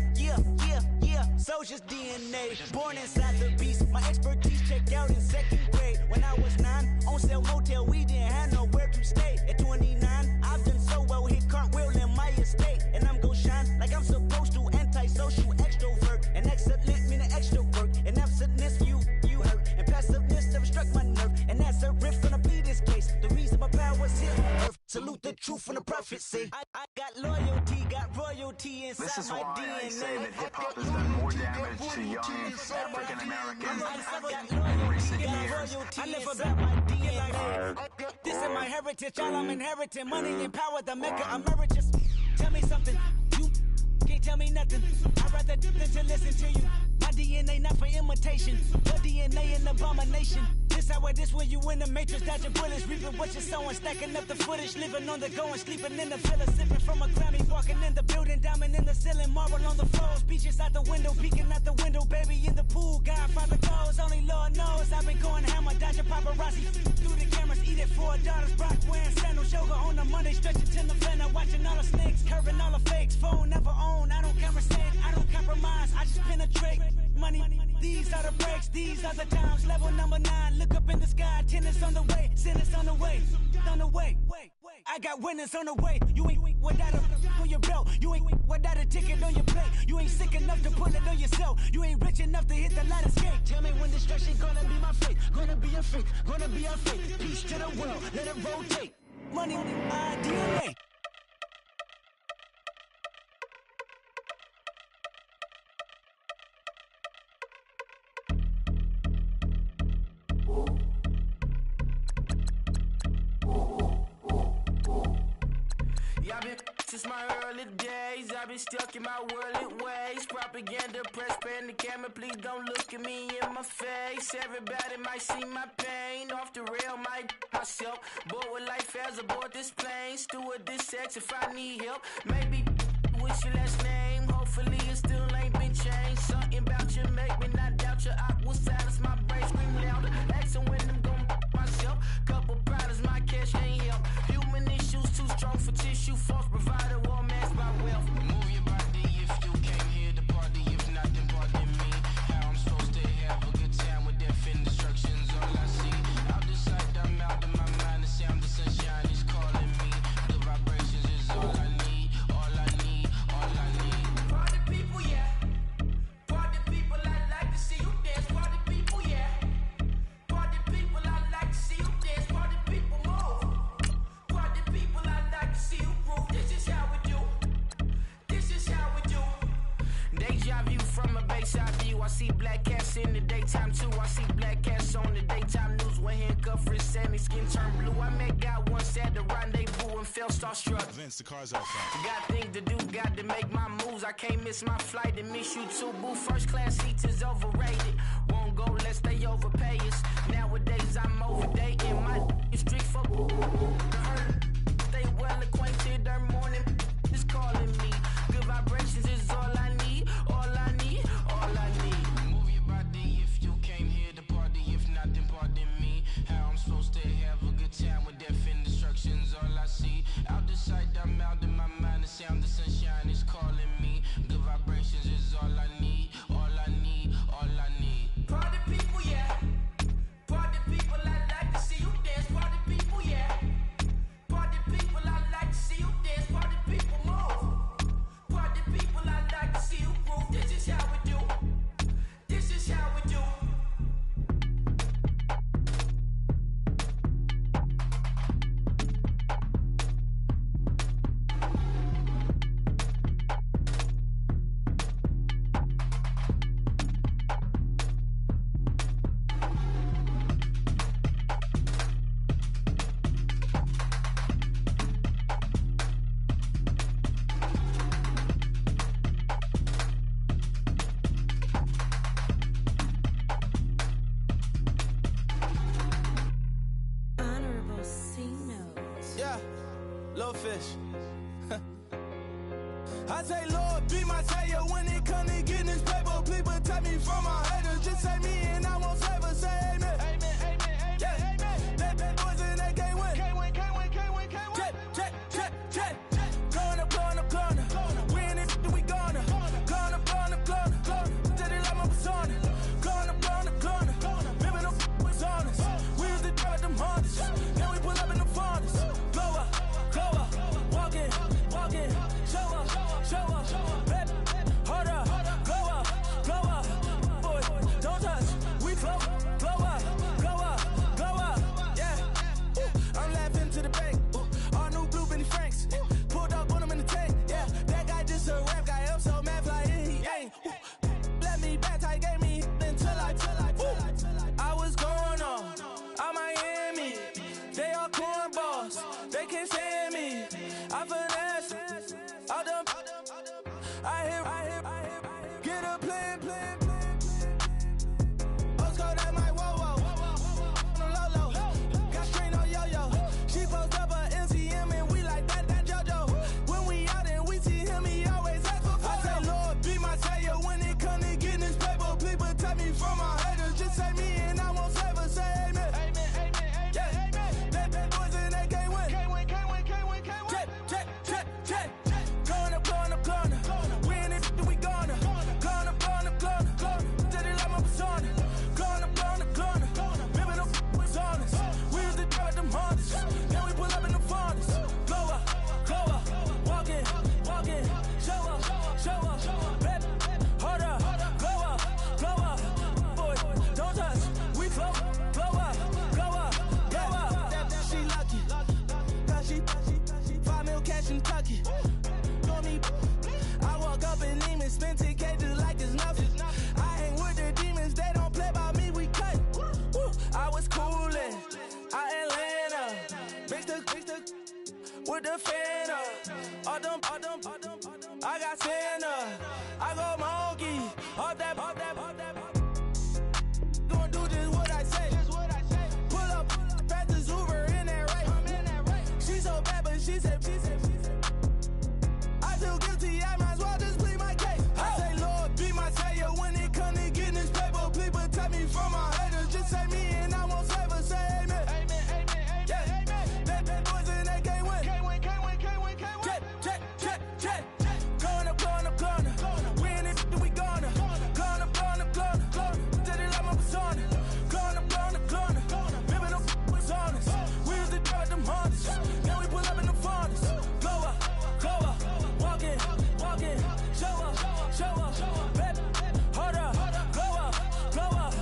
Soldier's DNA, born inside the beast. My expertise checked out in 2nd grade. When I was 9, on sale motel, we didn't have nowhere to stay. At 29, I've done so well, hit cartwheel in my estate. And I'm gon' shine like I'm supposed to, antisocial extrovert. And excellent meaning extra work. And absentness, you hurt. And passiveness never struck my nerve. And that's a riff gonna be this case. The reason my power's here on earth. Salute the truth from the prophecy. I got loyalty, got royalty inside This is my why DNA. I say that hip-hop has done more damage to young African Americans in recent years. I never bet my DNA. This is my heritage, all I'm inheriting. Money and power, the maker emeritus. Tell me something, you can't tell me nothing. I'd rather do than to listen to you. My DNA not for imitation, your DNA an abomination. This how this when you in the matrix, dodging bullets, reaping what you're sowing, stacking up the footage, living on the go and sleeping in the villa, sipping from a Grammy, walking in the building, diamond in the ceiling, marble on the floors, beaches out the window, peeking out the window, baby in the pool, Godfather goes, only Lord knows. I've been going hammer, dodging paparazzi through the cameras, eat it for $4, Brock wearing sandals, yoga on a Monday, stretching to the November, watching all the snakes, curving all the fakes, phone never own, I don't conversate, I don't compromise, I just penetrate. Money, these are the breaks, these are the times. Level number 9, look up in the sky. Tennis on the way, sinners on the way, on the way. I got winners on the way. You ain't without a on your belt. You ain't without a ticket on your plate. You ain't sick enough to pull it on yourself. You ain't rich enough to hit the ladder skate. Tell me when destruction gonna be my fate. Gonna be a fate, gonna be a fate. Peace to the world, let it rotate. Money, DNA. Since my early days, I've been stuck in my worldly ways. Propaganda, press, pan the camera, please don't look at me in my face. Everybody might see my pain, off the rail, might myself. Bored with life as aboard this plane. Steward this sex if I need help. Maybe what's your last name? Hopefully it still ain't been changed. Something about you make me not doubt you. I will silence my brain, scream louder. Asking when I'm gon' myself. Couple problems, my cash ain't help. Human issues too strong for tissue. False provider, war masked by wealth. Move your body if you came here to party. If not, then pardon me. How I'm supposed to have a good time with death and destruction's all I see. Out the sight, I'm out of my mind. The sound of sunshine is calling me. The vibrations is all I need. All I need, all I need. Party people, yeah. Party people, I like to see you dance. Party people, yeah. Party people, I like to see you dance. Party people, move. Party people, I like to see you groove. This is how we do. This is how we do. Deja view from a bayside view. I see black cats in the daytime too. I see black cats on the daytime news. When handcuffed, wrist and his skin turned blue. I met God once at the rendezvous and felt starstruck. Vince, the car's out front. Got things to do, got to make my moves. I can't miss my flight and miss you too, boo. First class seats is overrated. Won't go lest they overpay us. Nowadays I'm overdating. My is strict for they well acquainted. Their morning is calling me. Good vibrations is all I need. All I need, all I need. Move your body if you came here to party. If not, then pardon me. How I'm supposed to have a good time with death and destruction's all I see. Out the sight, I'm out of my mind. The sound of sunshine is calling me. Good vibrations is all I need. All I need, all I need. Party people, yeah. Party people, I like to see you dance. Party people, yeah. Party people, I like to see you dance. Party people, move. Party people, I like to see you groove. This is how we do. This is how we do. Honorable C notes. Yeah, little fish. I say, Lord, be my savior when it come to getting this paper. Please protect me from my haters. Just say me and I won't favor. Say amen. Amen, amen, amen. Yeah, amen. That boys and they can't win. Can't win, can't win, can't win, can't win. Check. Going up. We in it, we gonna. Going up. Steady like my persona. Going up. Living no was honest. We used to drive them Hondas. Now we pull up in the Fondas. Glow up. Walking. Show up. Baby, hold up. Glow up. Boy, don't touch. We flow up. a fan of. All them, I got Santa. I go monkey. All that. Gonna do just what I say. Pull up, fast as Uber in that race. She so bad, but she said. I feel guilty, I might as well just plead my case. I say, Lord, be my savior when it comes to getting this paper. Please protect me from my haters. Just say me and I won't save her. Say amen. That boys in that can't win. Jet. Going up. We in it, we gonna. Going up. Did it like my persona. Going up. Remember them was honest. We used to drive them Hondas. Now we pull up in the furnace. Go up. Walking. Show up. Baby, hold up. Glow up.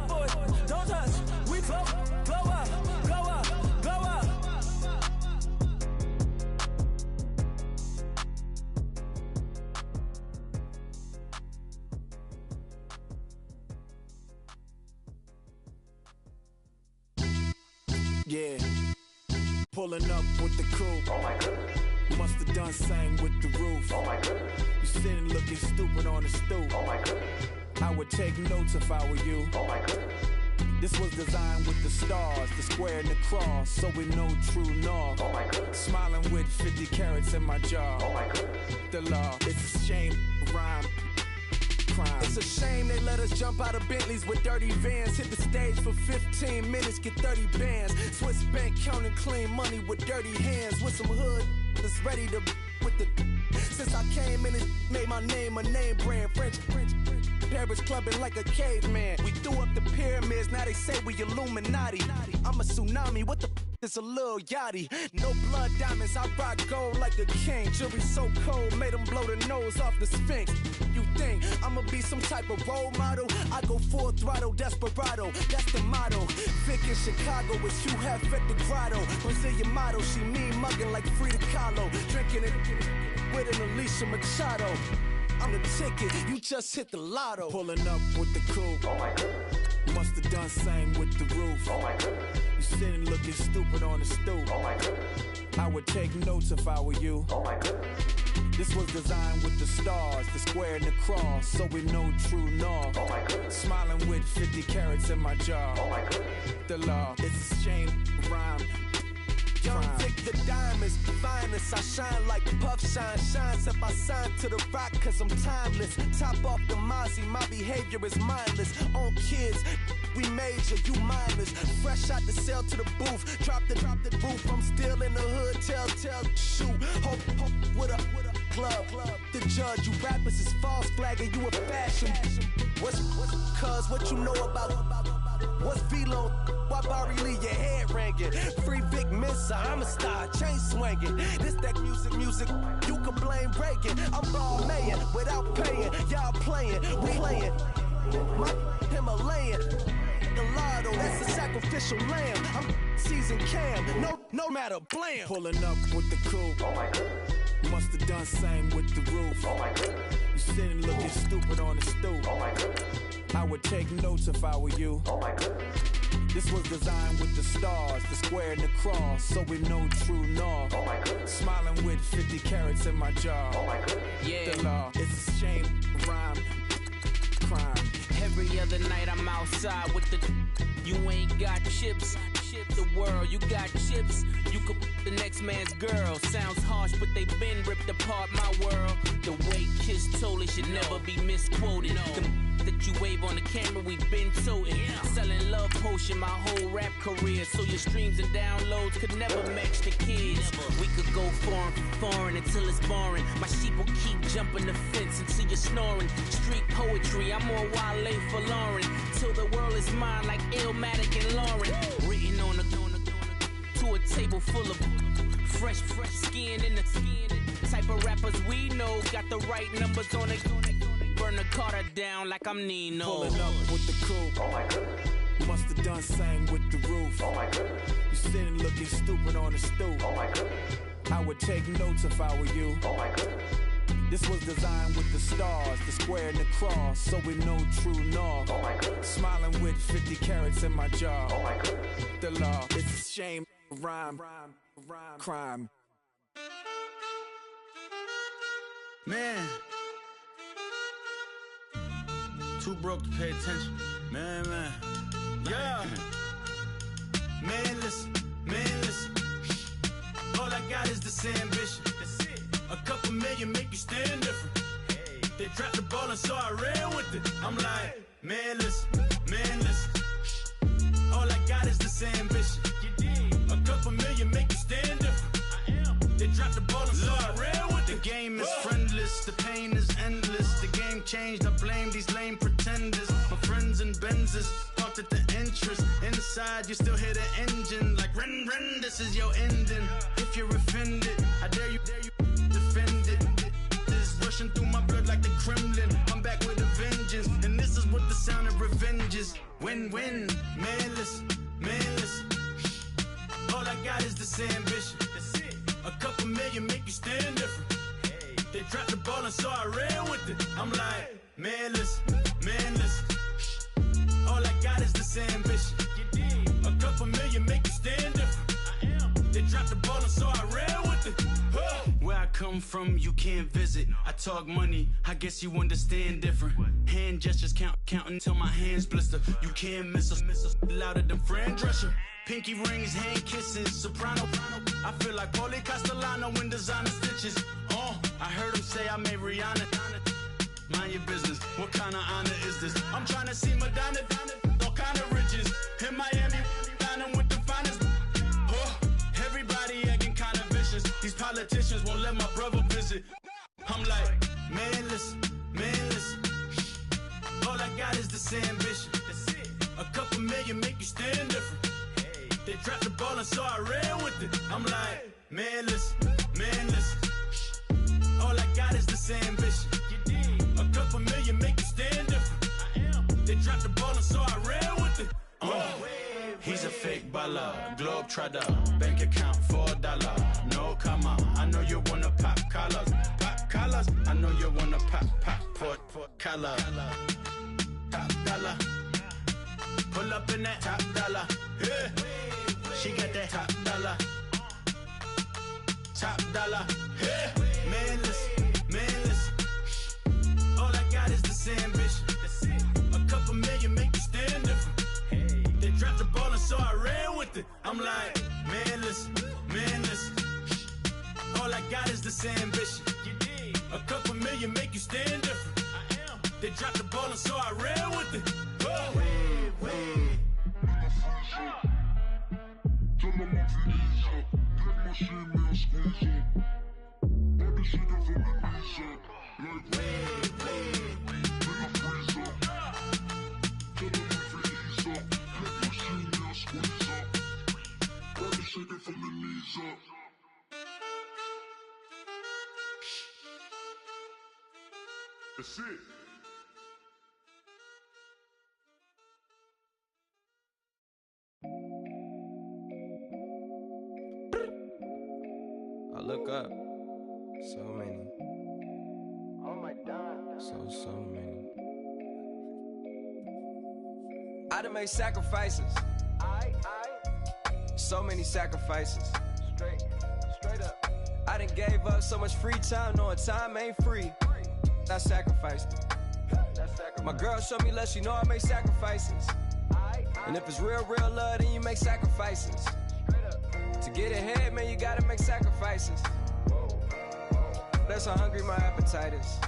Boy, don't touch. We glow up. Yeah, pulling up with the crew. Oh my goodness. Must have done same with the roof. Oh my goodness. You sitting looking stupid on the stoop. Oh my goodness. I would take notes if I were you. Oh my goodness. This was designed with the stars, the square and the cross, so we know true north. Oh my goodness. Smiling with 50 carats in my jaw. Oh my goodness. The law, it's a shame, rhyme. Crime. It's a shame they let us jump out of Bentleys with dirty vans. Hit the stage for 15 minutes, get 30 bands. Swiss bank counting clean money with dirty hands. With some hood that's ready to with the. Since I came in, it made my name a name brand. French. Paris clubbing like a caveman. We threw up the pyramids, now they say we Illuminati. I'm a tsunami, what the is a little yachty. No blood diamonds, I rock gold like a king. Jewelry so cold, made them blow the nose off the Sphinx. You think I'ma be some type of role model? I go full throttle, desperado, that's the motto. Vic in Chicago is Hugh Hef at the grotto. Brazilian model, she mean mugging like Frida Kahlo. Drinking it with an Alicia Machado. I'm the ticket, you just hit the lotto. Pulling up with the crew. Oh my goodness. Must have done same with the roof. Oh my goodness. You sitting looking stupid on the stoop. Oh my goodness. I would take notes if I were you. Oh my goodness. This was designed with the stars, the square and the cross, so we know true north. Oh my goodness. Smiling with 50 carats in my jaw. Oh my goodness. The law, it's a shame, rhyme. Young Vic the diamonds, finest. I shine like Puff shines if I sign to the rock cause I'm timeless. Top off the Mozzie, my behavior is mindless. On kids, we major, you mindless. Fresh out the cell to the booth, drop the roof. I'm still in the hood, tell, shoot. Hope with a club. The judge, you rappers is false flagging, you a fashion. What's cuz, what you know about? What's Velo? Why Barry Lee, your head ringing? Free Vic Mensa, I'm a star, chain swinging. This that music, you can blame Reagan. I'm ball mayin' without paying, y'all playing, we playing. My Himalayan, Gallardo, that's a sacrificial lamb. I'm seasoned cam, no matter, blam. Pulling up with the crew. Oh my goodness. Must have done same with the roof. Oh my goodness. You sitting looking stupid on the stoop. Oh my goodness. I would take notes if I were you. Oh my goodness. This was designed with the stars, the square and the cross, so we know true north. Oh my goodness. Smiling with 50 carats in my jaw. Oh my goodness. Yeah. The law, it's a shame, rhyme, crime. Every other night I'm outside with the. You ain't got chips. The world, you got chips. You could the next man's girl. Sounds harsh, but they been ripped apart my world. The way Kiss told it should never be misquoted. The that you wave on the camera, we been toting. Selling love potion my whole rap career, so your streams and downloads could never match the kids. We could go foreign until it's boring. My sheep will keep jumping the fence until you're snoring. Street poetry, I'm more Wale for Lauren. Till the world is mine like Illmatic and Lauren. Written on a to a table full of fresh skin in the type of rappers we know. Got the right numbers on it. Burn the Carter down like I'm Nino. Pulling up with the crew. Oh my goodness. Must have done same with the roof. Oh my goodness. You sitting looking stupid on the stoop. Oh my goodness. I would take notes if I were you. Oh my goodness. This was designed with the stars, the square and the cross, so we know true north. Oh my goodness. Smiling with 50 carats in my jaw. Oh my goodness. The law, it's a shame, rhyme, crime. Man, too broke to pay attention. Man, yeah. Man, listen. All I got is this ambition. A couple million make you stand different. They dropped the ball and so I ran with it. I'm like, man, listen. All I got is this ambition. A couple million make you stand different. They dropped the ball and so I ran with it. The game is friendless, the pain is endless. The game changed, I blame these lame pretenders. My friends and Benzes parked at the entrance. Inside, you still hear the engine. Like, ren, this is your ending. If you're offended, I dare you defend it. This rushing through my blood like the Kremlin. I'm back with a vengeance. And this is what the sound of revenge is. Win-win, man, listen. All I got is this ambition. A couple million make you stand different. They dropped the ball and so I ran with it. I'm like, man, listen. All I got is this ambition. A couple million make you stand different. They dropped the ball and so I ran with it. Where I come from, you can't visit. I talk money, I guess you understand different. Hand gestures counting till my hands blister. You can't miss us louder than Fran Drescher. Pinky rings, hand kisses, soprano. I feel like Paulie Castellano in designer stitches. I heard him say I made Rihanna. Mind your business, what kind of honor is this? I'm trying to see Madonna, all kind of riches. In Miami, dining with the finest. Everybody acting kind of vicious. These politicians won't let my brother visit. I'm like, man, listen. All I got is this ambition. A couple million make you stand different. They dropped the ball and so I ran with it. I'm like, man, listen. All I got is this ambition. A couple million make you stand different. They dropped the ball and so I ran with it. He's a fake baller, globe trotter, bank account $4, no comma. I know you wanna pop collars. I know you wanna pop collar. Top dollar, pull up in that top dollar. Yeah. She got that top dollar. Yeah. Man, listen. All I got is this ambition. A couple million make you stand different. They dropped the ball and so I ran with it. I'm like, man, listen. All I got is this ambition. A couple million make you stand different. They dropped the ball and so I ran with it. That's it. I look up, so many. Oh my God. So many. I done made sacrifices. So many sacrifices. Straight up. I done gave up so much free time, knowing time ain't free. I sacrificed it. My girl showed me love, she know I make sacrifices. And if it's real love, then you make sacrifices. To get ahead, man, you gotta make sacrifices. That's how hungry my appetite is.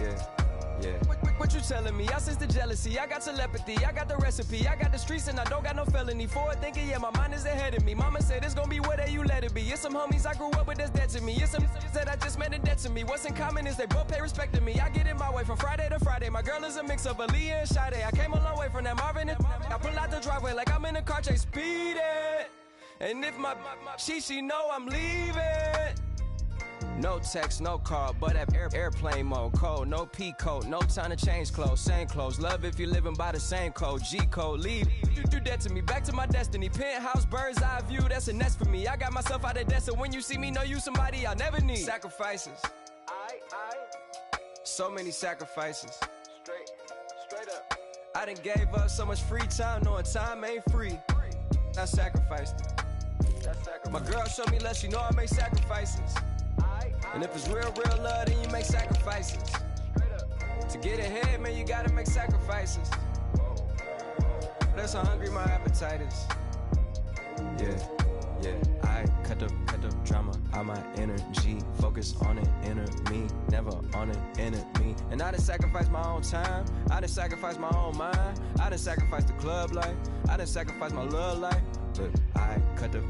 Yeah. What you telling me? I sense the jealousy, I got telepathy, I got the recipe, I got the streets and I don't got no felony. Forward thinking, yeah, my mind is ahead of me. Mama said it's gonna be whatever you let it be. It's some homies I grew up with that's dead to me. It's some that I just met in debt to me. What's in common is they both pay respect to me. I get it my way from Friday to Friday. My girl is a mix of Aaliyah and Sade. I came a long way from that Marvin and I pull out the driveway like I'm in a car chase speeding. And if my she know I'm leaving. No text, no call, but at airplane mode. Cold, no P code, no time to change clothes. Same clothes, love if you're living by the same code. G code, leave. You do that to me, back to my destiny. Penthouse, bird's eye view, that's a nest for me. I got myself out of debt, so when you see me, know you somebody I'll never need. Sacrifices. So many sacrifices. Straight up. I done gave up so much free time, knowing time ain't free. I sacrificed it. My girl showed me love, she know I make sacrifices. And if it's real, real love, then you make sacrifices. To get ahead, man, you gotta make sacrifices. That's how hungry my appetite is. Yeah, I cut the drama out my energy. Focus on an inner me, never on an enemy. And I done sacrificed my own time, I done sacrificed my own mind, I done sacrificed the club life, I done sacrificed my love life. But I cut the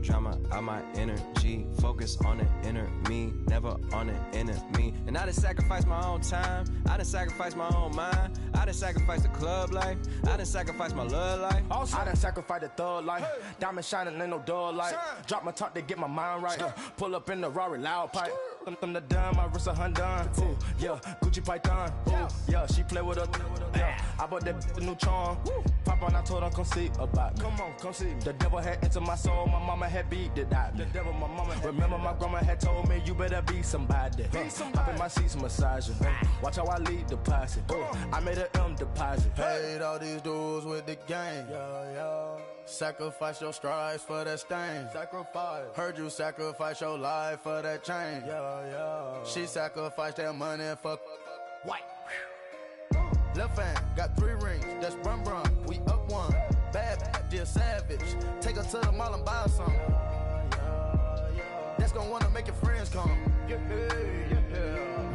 drama out my energy. Focus on the inner me, never on the enemy. And I done sacrificed my own time, I done sacrificed my own mind, I done sacrificed the club life, I done sacrificed my love life. Also, I done sacrificed the thug life. Diamond shining, ain't no dull light. Drop my top to get my mind right. Pull up in the Rari loud pipe. Them the dime, my wrist a Hyundai. Ooh, yeah, Gucci Python. Ooh, yeah, she play with her. Yeah, I bought that a new charm. Pop on, I told her come see about. Come on, come see. The devil had entered my soul, my mama had beat the die. The devil, my mama. Remember my grandma had told me you better be somebody. Hop in my seats, massaging. Watch how I lead the posse. I made an M deposit. Paid all these dues with the game. Yeah. Sacrifice your strides for that stain. Sacrifice. Heard you sacrifice your life for that change. Yeah. She sacrificed that money for white. Left hand got 3 rings. That's brum. We up one. Bad, dear savage. Take her to the mall and buy her some. That's gonna wanna make your friends come. Yeah.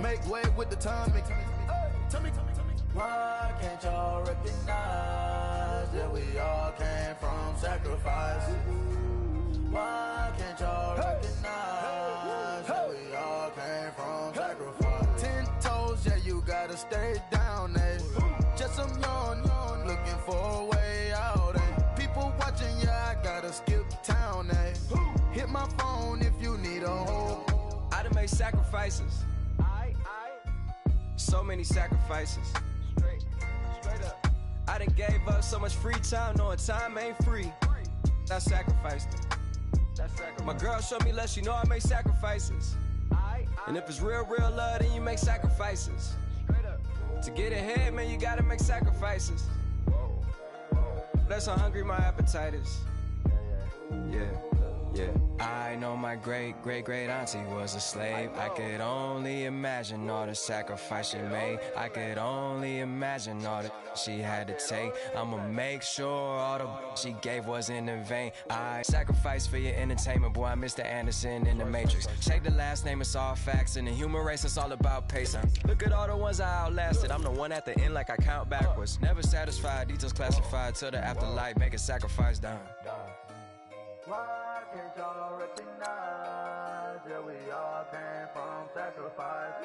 Make way with the timing. Tell me. Why can't y'all recognize that we all came from sacrifice? Why can't y'all recognize that we all came from sacrifice? 10 toes, yeah, you gotta stay down, eh? Just some yawn, looking for a way out, eh? People watching, yeah, I gotta skip town, eh? Hit my phone if you need a hold. I done made sacrifices. So many sacrifices. Straight up. I done gave up so much free time, knowing time ain't free. I sacrificed it. My girl showed me love, she know I make sacrifices. And if it's real love, then you make sacrifices. To get ahead, man, you gotta make sacrifices. That's how hungry my appetite is. Yeah. I know my great auntie was a slave. I could only imagine all the sacrifice she made. I could only imagine all that she had to take. I'ma make sure all the she gave wasn't in vain. I sacrificed for your entertainment, boy. I'm Mr. Anderson in the Matrix. Check the last name, it's all facts. In the human race, it's all about pace. Look at all the ones I outlasted. I'm the one at the end like I count backwards. Never satisfied, details classified till the afterlife. Make a sacrifice down. Why can't y'all recognize that we all came from sacrifice?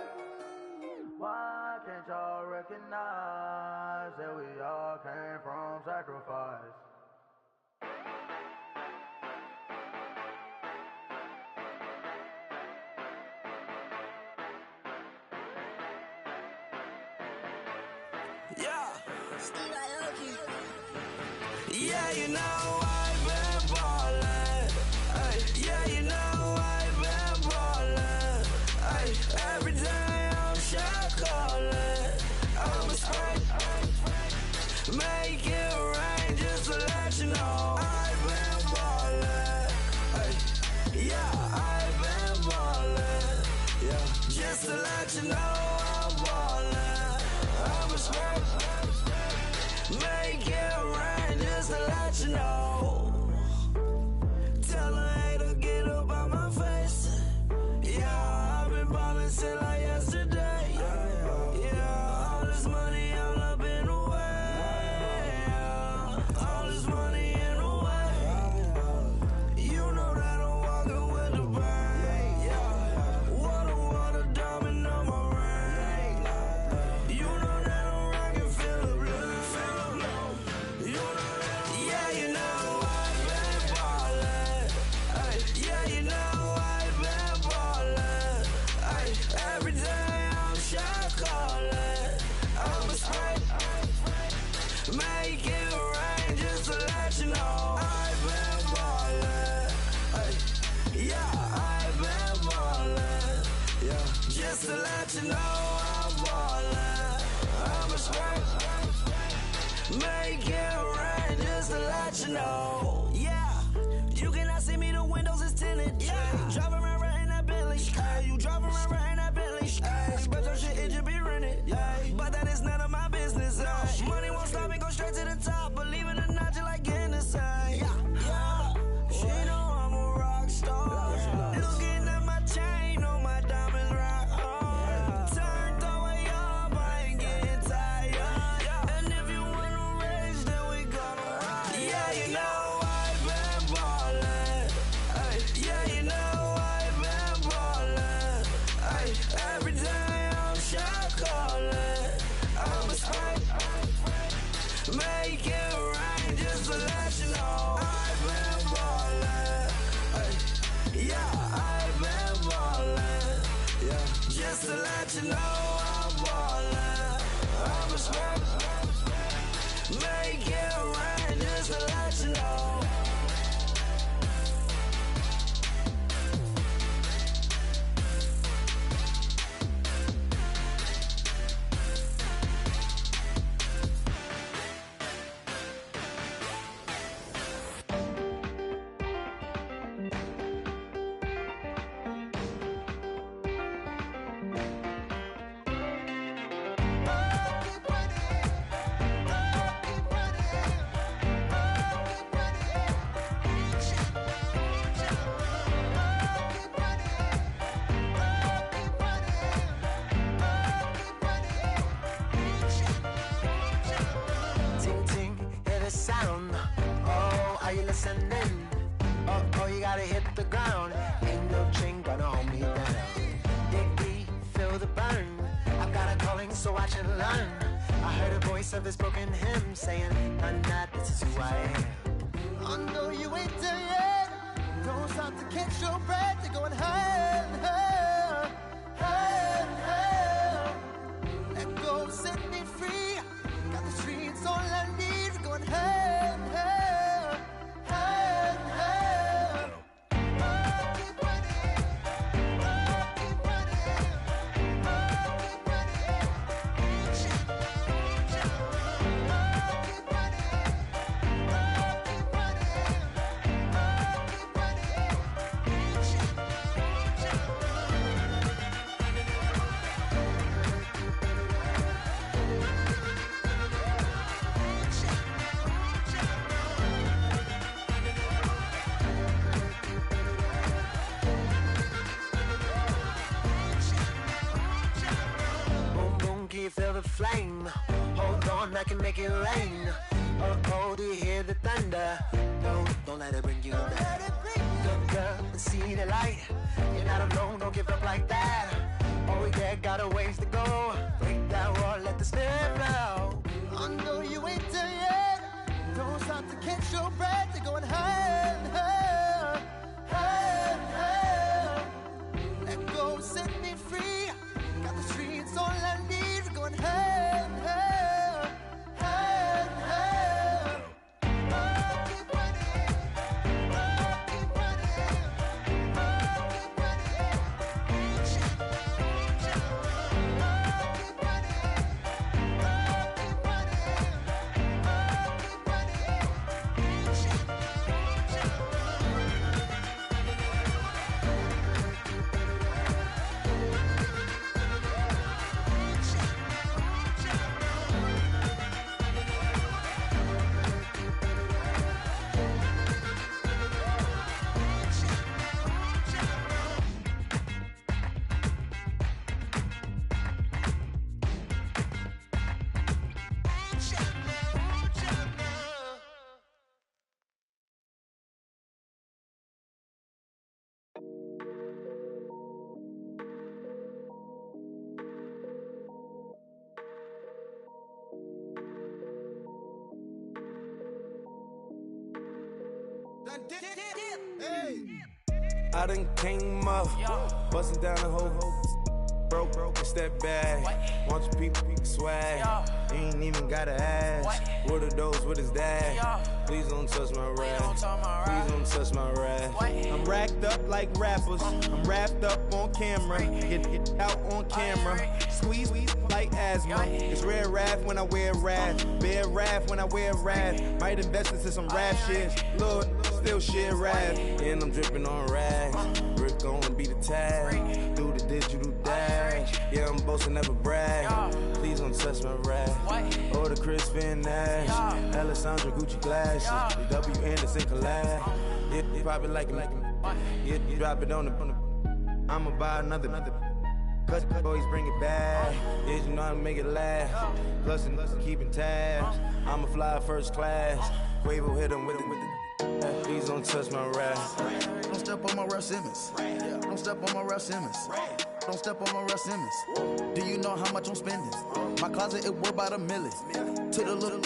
Why can't y'all recognize that we all came from sacrifice? Yeah. Yeah, you know I've been ballin'. Ay, yeah, you know I've been ballin'. Ay, every day I'm shot callin'. I'm a spray. Make it rain just to let you know I've been ballin'. Ay, yeah, I've been ballin'. Yeah, just to let you know I'm ballin'. I'm a spray. Make it rain just to let you know. Tell a hater get up on my face. Yeah, I've been ballin' since like yesterday. Yeah, all this money all up in the way. Yeah, all this money in the way. You know that I'm walking with the bang. Yeah, water, diamond on my ring. You know that I'm rockin' feel the blue. You know that, yeah, you know I've been ballin'. Ay, yeah, you know I've been ballin'. Ay, every day I'm shot callin'. I'm a spray. Make it rain just to let you know I've been ballin'. Ay, yeah, I've been ballin'. Yeah, just to let you know I'm ballin'. I'm a spray. Make it rain just to let you know. Yeah, you cannot see me me the windows is tinted. Yeah, drive around right in that Bentley. Hey, you drive around right in that Bentley. Hey, but your shit, it just be rented. Yeah, but that is none of my business. Money won't stop me, go straight to the top. Believe it or not, just like getting the same. Yeah, she know I'm a rock star. Looking at my chain, on my diamonds rock hard. Turned the way up, I ain't getting tired. And if you wanna race, then we gonna ride. Yeah, you know I've been ballin'. Ay, yeah, you know I've been ballin'. Ay, every day I'm shot callin'. I'm a spike, make it rain just to let you know I've been ballin'. Ay, yeah, I've been ballin'. Yeah, just to let you know I'm ballin'. I'm a spike, make it rain just to let you know. Ting ting, hear the sound. Oh, are you listening? Oh, you gotta hit the ground. Ain't no chain gonna hold me down. Dig deep, feel the burn. I've got a calling, so watch and learn. I heard a voice of this broken hymn saying, "None that this is who I am." I know you ain't there yet. Don't stop to catch your breath. You're going higher and higher, higher and higher. Let go, set me free. Got the streets all I need. We're going higher and higher, higher and higher. Keep running, keep running, keep Boom boom, can you feel the flame? Hold on, I can make it rain. Oh, do you hear the thunder? No, don't let it bring you down. Look up and see the light. You're not alone, don't give up like that. Oh yeah, got a ways to go. Break that wall, let the spirit flow. I know you ain't there yet. Don't stop to catch your breath. You're going higher and higher, higher and higher. Let go, set me free. Got the streets all I need. We're going higher and higher, higher and higher. Keep running, keep running, keep I done came up, bustin' down the whole broke, it's that bag. Want your people swag, you ain't even gotta ask. What are those, what is that? Please don't touch my rap, please don't touch my rap. I'm racked up like rappers, I'm wrapped up on camera, get out on camera, squeeze like asthma. It's rare wrath when I wear wrath, bare wrath when I wear wrath. Might invest into some rap shit, Lord. still shit rap. And I'm dripping on rags. Rick gonna be the tag. Through the digital dash. Yeah, I'm boasting, never brag. Please don't touch my rag. Or the Chris Finn Nash. Alessandra Gucci glasses. The W Anderson collab. Yeah, you probably like it. Yeah, you drop it on the. I'ma buy another. Cause boys bring it back. Yeah, you know how to make it last. Plus and keeping tabs. I'ma fly first class. Quavo hit him with it. Please don't touch my rap. Don't step on my Ralph Simmons. Don't step on my Ralph Simmons. Don't step on my Ralph Simmons. Do you know how much I'm spending? My closet, it worth about $1 million. To the little